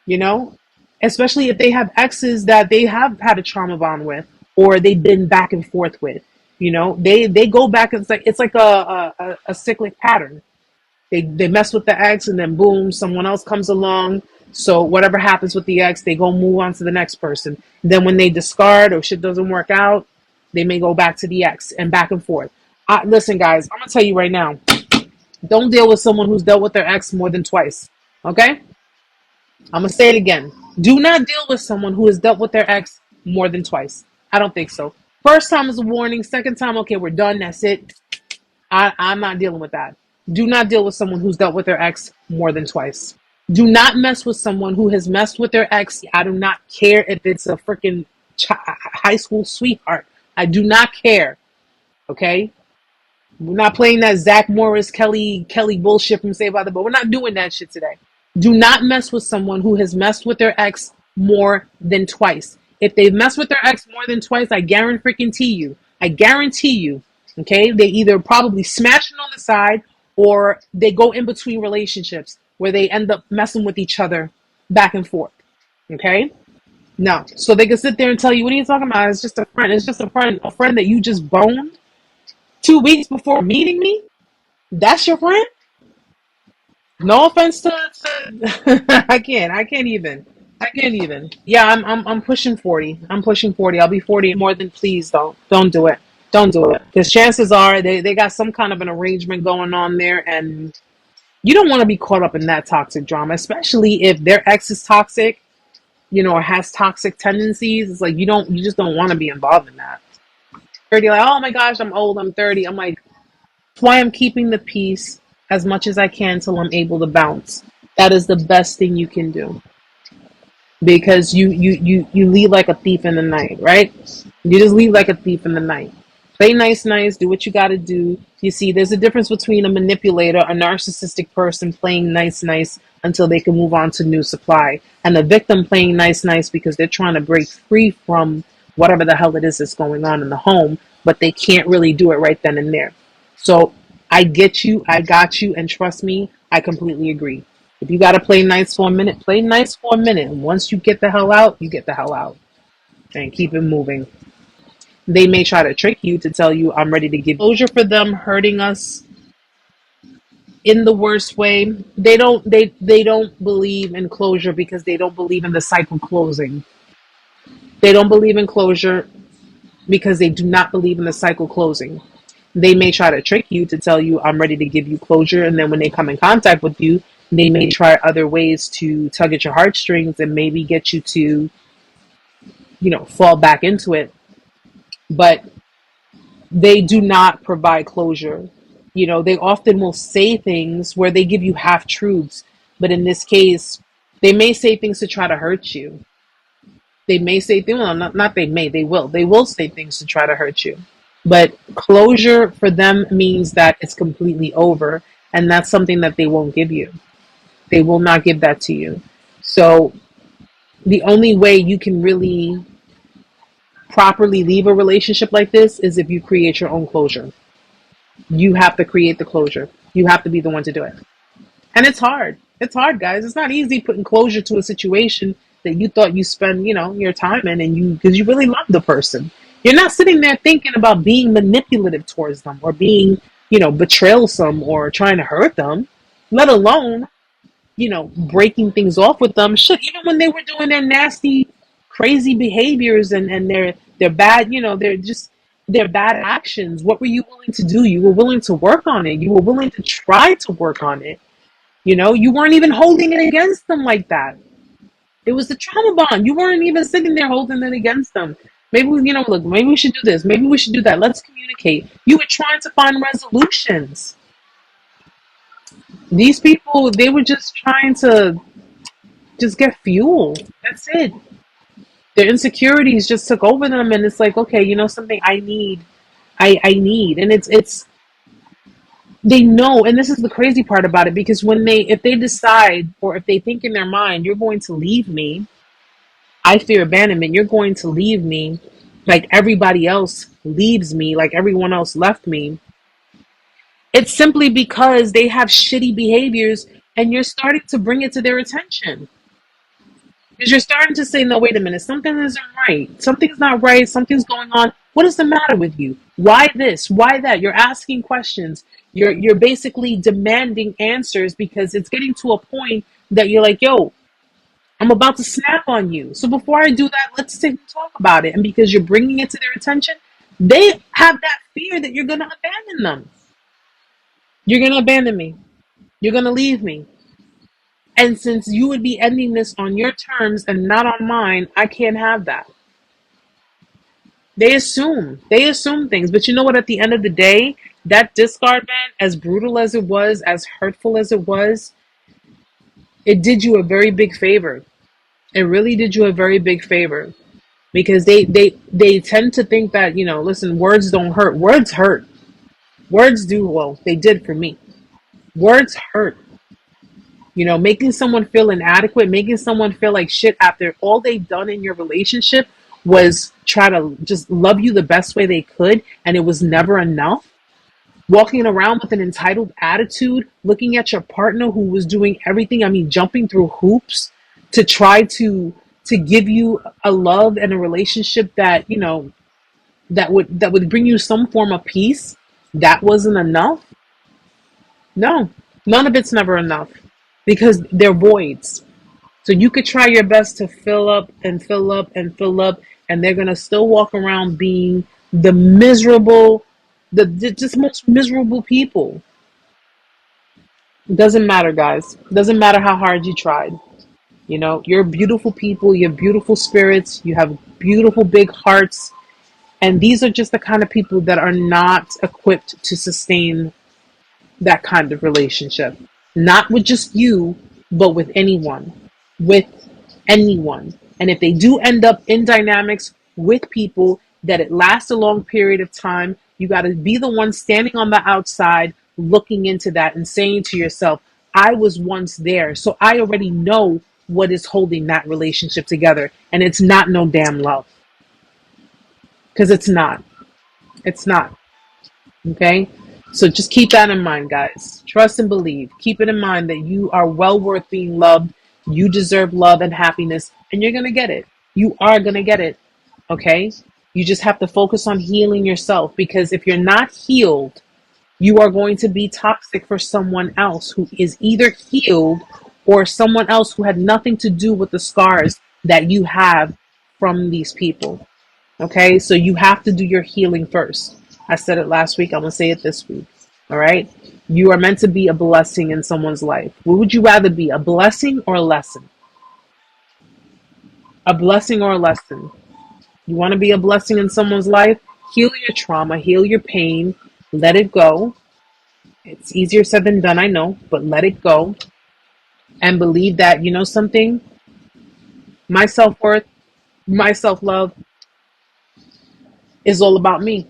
you know, especially if they have exes that they have had a trauma bond with, or they've been back and forth with. They go back. It's like a cyclic pattern. They mess with the ex, and then boom, someone else comes along. So whatever happens with the ex, they go move on to the next person. Then when they discard or shit doesn't work out, they may go back to the ex and back and forth. Listen, guys, I'm gonna tell you right now: don't deal with someone who's dealt with their ex more than twice. Okay? I'm gonna say it again. Do not deal with someone who has dealt with their ex more than twice. I don't think so. First time is a warning. Second time, okay, we're done. That's it. I'm not dealing with that. Do not deal with someone who's dealt with their ex more than twice. Do not mess with someone who has messed with their ex. I do not care if it's a freaking high school sweetheart. I do not care. Okay? We're not playing that Zach Morris, Kelly bullshit from Saved by the Bell. We're not doing that shit today. Do not mess with someone who has messed with their ex more than twice. If they've messed with their ex more than twice, I guarantee you, okay, they either probably smashing on the side, or they go in between relationships where they end up messing with each other back and forth. Okay? No. So they can sit there and tell you, what are you talking about? It's just a friend. It's just a friend that you just boned 2 weeks before meeting me. That's your friend? No offense to I can't even. Yeah, I'm pushing 40. I'm pushing 40. I'll be 40 more than, please don't do it. Don't do it. Because chances are they got some kind of an arrangement going on there, and you don't want to be caught up in that toxic drama, especially if their ex is toxic, or has toxic tendencies. It's like you just don't want to be involved in that. 30, like, oh my gosh, I'm old, I'm 30. I'm like, that's why I'm keeping the peace as much as I can till I'm able to bounce. That is the best thing you can do. Because you leave like a thief in the night, right? You just leave like a thief in the night. Play nice, do what you got to do. You see, there's a difference between a manipulator, a narcissistic person playing nice until they can move on to new supply, and a victim playing nice because they're trying to break free from whatever the hell it is that's going on in the home, but they can't really do it right then and there. So I get you, I got you, and trust me, I completely agree. If you got to play nice for a minute, play nice for a minute. And once you get the hell out, you get the hell out. And keep it moving. They may try to trick you to tell you, I'm ready to give closure for them hurting us in the worst way. They don't believe in closure because they don't believe in the cycle closing. They don't believe in closure because they do not believe in the cycle closing. They may try to trick you to tell you, I'm ready to give you closure. And then when they come in contact with you, they may try other ways to tug at your heartstrings and maybe get you to, fall back into it. But they do not provide closure. They often will say things where they give you half truths. But in this case, they may say things to try to hurt you. They may say things, well, not they may, they will. They will say things to try to hurt you. But closure for them means that it's completely over. And that's something that they won't give you. They will not give that to you. So the only way you can really properly leave a relationship like this is if you create your own closure. You have to create the closure. You have to be the one to do it. And it's hard. It's hard, guys. It's not easy putting closure to a situation that you thought you spend, your time in, and because you really love the person. You're not sitting there thinking about being manipulative towards them or being, betrayalsome or trying to hurt them, let alone, breaking things off with them. Shit, even when they were doing their nasty, crazy behaviors and their bad, their bad actions. What were you willing to do? You were willing to work on it. You were willing to try to work on it. You weren't even holding it against them like that. It was the trauma bond. You weren't even sitting there holding it against them. Maybe, look, maybe we should do this. Maybe we should do that. Let's communicate. You were trying to find resolutions. These people, they were just trying to just get fuel. That's it. Their insecurities just took over them, and it's like, okay, something I need. I need. And it's they know, and this is the crazy part about it, because if they decide, or if they think in their mind, you're going to leave me, I fear abandonment, you're going to leave me like everybody else leaves me, like everyone else left me. It's simply because they have shitty behaviors, and you're starting to bring it to their attention. Because you're starting to say, no, wait a minute, something isn't right. Something's not right. Something's going on. What is the matter with you? Why this? Why that? You're asking questions. You're basically demanding answers, because it's getting to a point that you're like, yo, I'm about to snap on you. So before I do that, let's talk about it. And because you're bringing it to their attention, they have that fear that you're going to abandon them. You're going to abandon me. You're going to leave me. And since you would be ending this on your terms and not on mine, I can't have that. They assume things. But you know what? At the end of the day, that discard ban, as brutal as it was, as hurtful as it was, it did you a very big favor. It really did you a very big favor, because they tend to think that, listen, words don't hurt. Words hurt. Words do. Well, they did for me. Words hurt. Making someone feel inadequate, making someone feel like shit after all they've done in your relationship was try to just love you the best way they could, and it was never enough. Walking around with an entitled attitude, looking at your partner who was doing everything, jumping through hoops to try to give you a love and a relationship that, that would bring you some form of peace. That wasn't enough. No, none of it's never enough, because they're voids. So you could try your best to fill up and fill up and fill up, and they're gonna still walk around being the miserable, the just most miserable people. It doesn't matter, guys. It doesn't matter how hard you tried. You're beautiful people. You have beautiful spirits. You have beautiful big hearts, and these are just the kind of people that are not equipped to sustain that kind of relationship. Not with just you, but with anyone. With anyone. And if they do end up in dynamics with people that it lasts a long period of time, you got to be the one standing on the outside looking into that and saying to yourself, I was once there, so I already know what is holding that relationship together. And it's not no damn love. Because it's not. It's not. Okay? So just keep that in mind, guys. Trust and believe. Keep it in mind that you are well worth being loved. You deserve love and happiness, and you're going to get it. You are going to get it. Okay? You just have to focus on healing yourself, because if you're not healed, you are going to be toxic for someone else who is either healed, or someone else who had nothing to do with the scars that you have from these people. Okay? So you have to do your healing first. I said it last week. I'm going to say it this week. All right? You are meant to be a blessing in someone's life. What would you rather be, a blessing or a lesson? A blessing or a lesson? You want to be a blessing in someone's life? Heal your trauma, heal your pain, let it go. It's easier said than done, I know, but let it go. And believe that, something? My self-worth, my self-love is all about me.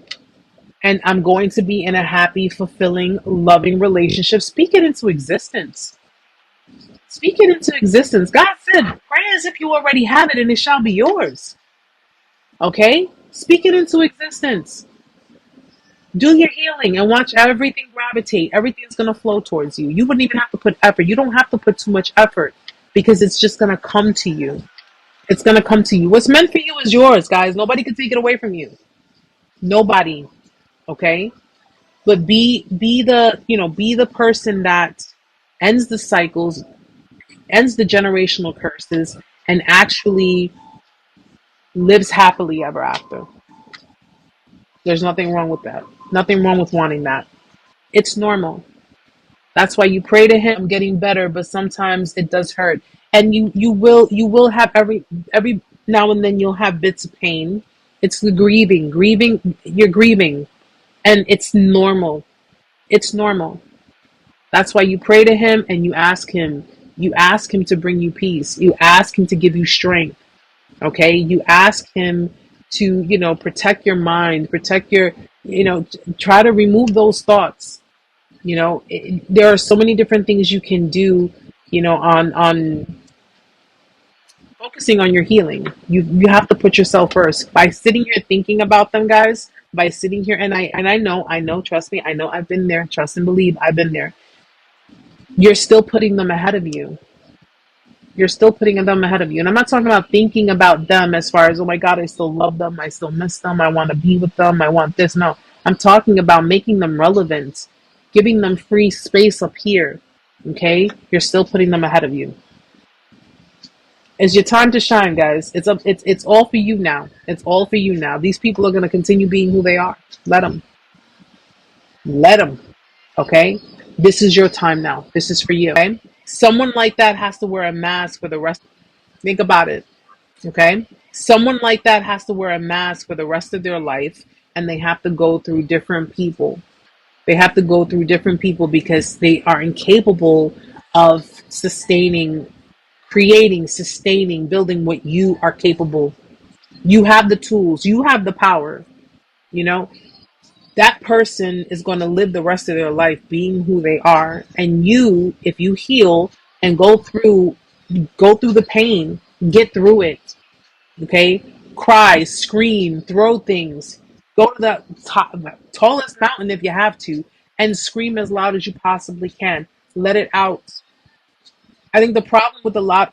And I'm going to be in a happy, fulfilling, loving relationship. Speak it into existence. Speak it into existence. God said, pray as if you already have it, and it shall be yours. Okay? Speak it into existence. Do your healing and watch everything gravitate. Everything's going to flow towards you. You wouldn't even have to put effort. You don't have to put too much effort, because it's just going to come to you. It's going to come to you. What's meant for you is yours, guys. Nobody can take it away from you. Nobody. Okay? But be the person that ends the cycles, ends the generational curses, and actually lives happily ever after. There's nothing wrong with that. Nothing wrong with wanting that. It's normal. That's why you pray to him, I'm getting better, but sometimes it does hurt. And you will have every now and then you'll have bits of pain. It's the grieving. You're grieving. And it's normal. It's normal. That's why you pray to him and you ask him. You ask him to bring you peace. You ask him to give you strength. Okay? You ask him to, protect your mind, protect your, try to remove those thoughts. There are so many different things you can do, on focusing on your healing. You have to put yourself first by sitting here thinking about them, guys. By sitting here, and I know, trust me, I know I've been there. Trust and believe, I've been there. You're still putting them ahead of you. You're still putting them ahead of you. And I'm not talking about thinking about them as far as, oh my God, I still love them. I still miss them. I want to be with them. I want this. No, I'm talking about making them relevant, giving them free space up here. Okay. You're still putting them ahead of you. It's your time to shine, guys. It's all for you now. It's all for you now. These people are going to continue being who they are. Let them. Let them. Okay. This is your time now. This is for you. Okay. Someone like that has to wear a mask for the rest. Think about it. Okay. Someone like that has to wear a mask for the rest of their life, and they have to go through different people. They have to go through different people because they are incapable of sustaining, building what you are capable. You have the tools. You have the power. That person is going to live the rest of their life being who they are. And you, if you heal and go through the pain, get through it. Okay? Cry, scream, throw things. Go to the tallest mountain if you have to and scream as loud as you possibly can. Let it out. I think the problem with a lot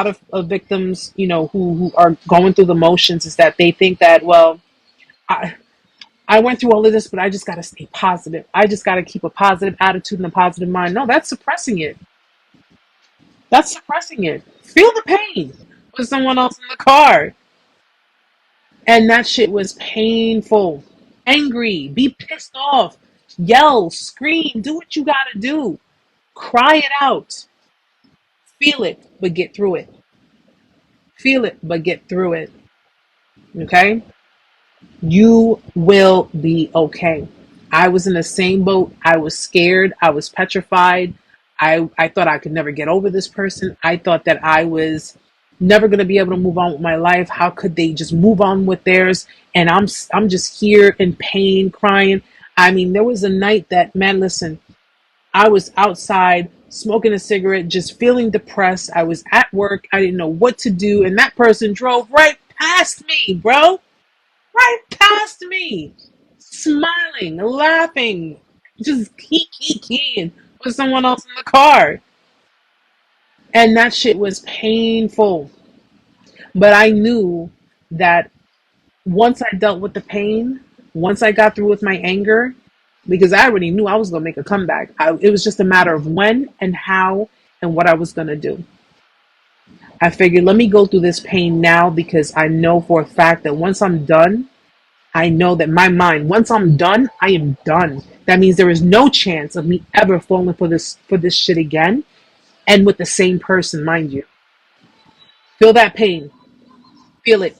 of victims, who are going through the motions is that they think that, well, I went through all of this, but I just got to stay positive. I just got to keep a positive attitude and a positive mind. No, that's suppressing it. That's suppressing it. Feel the pain with someone else in the car. And that shit was painful. Angry, be pissed off, yell, scream, do what you got to do. Cry it out. Feel it, but get through it. Feel it, but get through it. Okay? You will be okay. I was in the same boat. I was scared. I was petrified. I thought I could never get over this person. I thought that I was never going to be able to move on with my life. How could they just move on with theirs? And I'm just here in pain, crying. I mean, there was a night that, man, listen, I was outside smoking a cigarette, just feeling depressed. I was at work. I didn't know what to do. And that person drove right past me, bro. Right past me. Smiling, laughing, just keying with someone else in the car. And that shit was painful. But I knew that once I dealt with the pain, once I got through with my anger, because I already knew I was going to make a comeback. It was just a matter of when and how and what I was going to do. I figured, let me go through this pain now, because I know for a fact that once I'm done, I know that my mind, once I'm done, I am done. That means there is no chance of me ever falling for this shit again, and with the same person, mind you. Feel that pain. Feel it.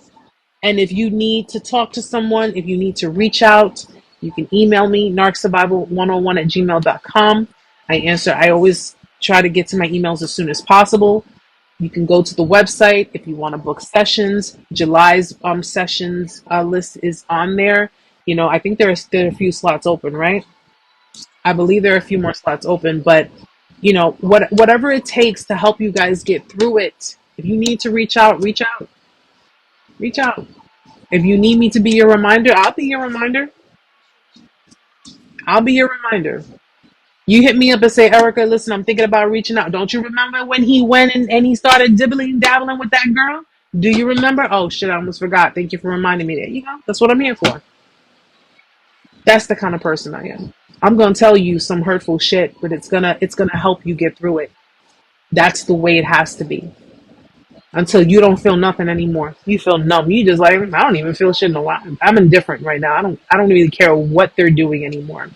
And if you need to talk to someone, if you need to reach out, you can email me, narcsurvival101@gmail.com. I always try to get to my emails as soon as possible. You can go to the website if you want to book sessions. July's sessions list is on there. I think there are still a few slots open, right? I believe there are a few more slots open, but whatever it takes to help you guys get through it. If you need to reach out, reach out. Reach out. If you need me to be your reminder, I'll be your reminder. I'll be your reminder. You hit me up and say, Erica, listen, I'm thinking about reaching out. Don't you remember when he went and he started dibbling dabbling with that girl? Do you remember? Oh shit, I almost forgot. Thank you for reminding me. There you go. That's what I'm here for. That's the kind of person I am. I'm gonna tell you some hurtful shit, but it's gonna help you get through it. That's the way it has to be. Until you don't feel nothing anymore. You feel numb. You just like, I don't even feel shit in a while. I'm indifferent right now. I don't really care what they're doing anymore.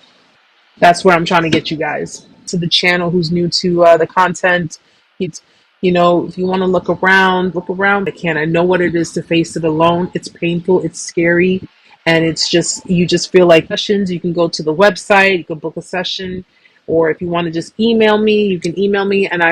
That's where I'm trying to get you guys. to the channel, who's new to the content, it's, if you want to look around, look around. I can. I know what it is to face it alone. It's painful. It's scary. And it's just, you just feel like sessions. You can go to the website, you can book a session, or if you want to just email me, you can email me. And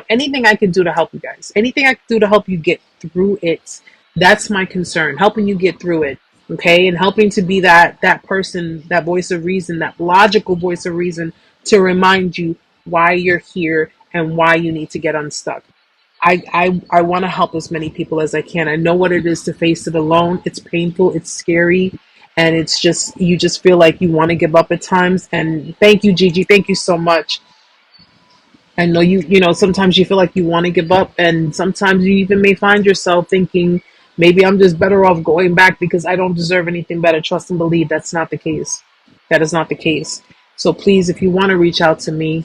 anything I can do to help you guys, anything I can do to help you get through it. That's my concern, helping you get through it. Okay. And helping to be that person, that voice of reason, that logical voice of reason to remind you why you're here and why you need to get unstuck. I want to help as many people as I can. I know what it is to face it alone. It's painful. It's scary. And it's just, you just feel like you want to give up at times. And thank you, Gigi. Thank you so much. I know sometimes you feel like you want to give up. And sometimes you even may find yourself thinking, maybe I'm just better off going back because I don't deserve anything better. Trust and believe that's not the case. That is not the case. So please, if you want to reach out to me,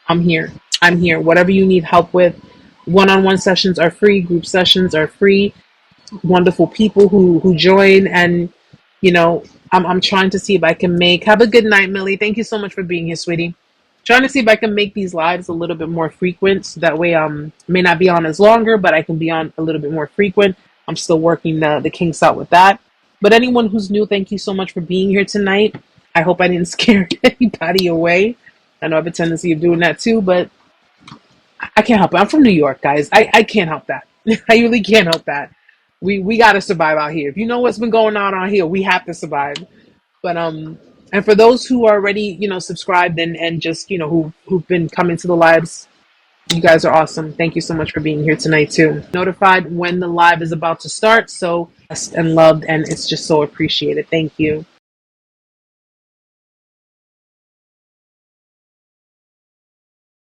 I'm here. I'm here. Whatever you need help with. One-on-one sessions are free. Group sessions are free. Wonderful people who join, and I'm trying to see if I can make. Have a good night, Millie. Thank you so much for being here, sweetie. Trying to see if I can make these lives a little bit more frequent. So that way, may not be on as longer, but I can be on a little bit more frequent. I'm still working the kinks out with that. But anyone who's new, thank you so much for being here tonight. I hope I didn't scare anybody away. I know I have a tendency of doing that too, but I can't help it. I'm from New York, guys. I can't help that. I really can't help that. We got to survive out here. If you know what's been going on out here, we have to survive. But and for those who are already subscribed and just who've been coming to the lives, you guys are awesome. Thank you so much for being here tonight too. Notified when the live is about to start. So blessed and loved, and it's just so appreciated. Thank you.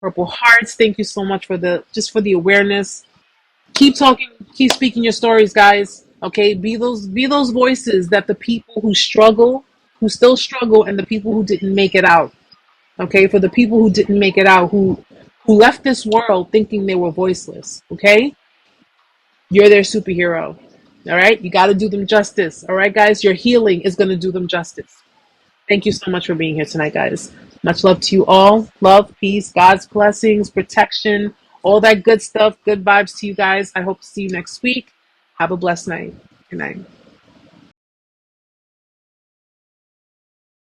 Purple hearts. Thank you so much for the awareness. Keep talking, keep speaking your stories, guys. Okay, be those voices that the people who struggle, who still struggle, and the people who didn't make it out. Okay, for the people who didn't make it out, who left this world thinking they were voiceless. Okay, you're their superhero. All right, you got to do them justice. All right, guys, your healing is going to do them justice. Thank you so much for being here tonight, guys. Much love to you all. Love, peace, God's blessings, protection, all that good stuff. Good vibes to you guys. I hope to see you next week. Have a blessed night. Good night.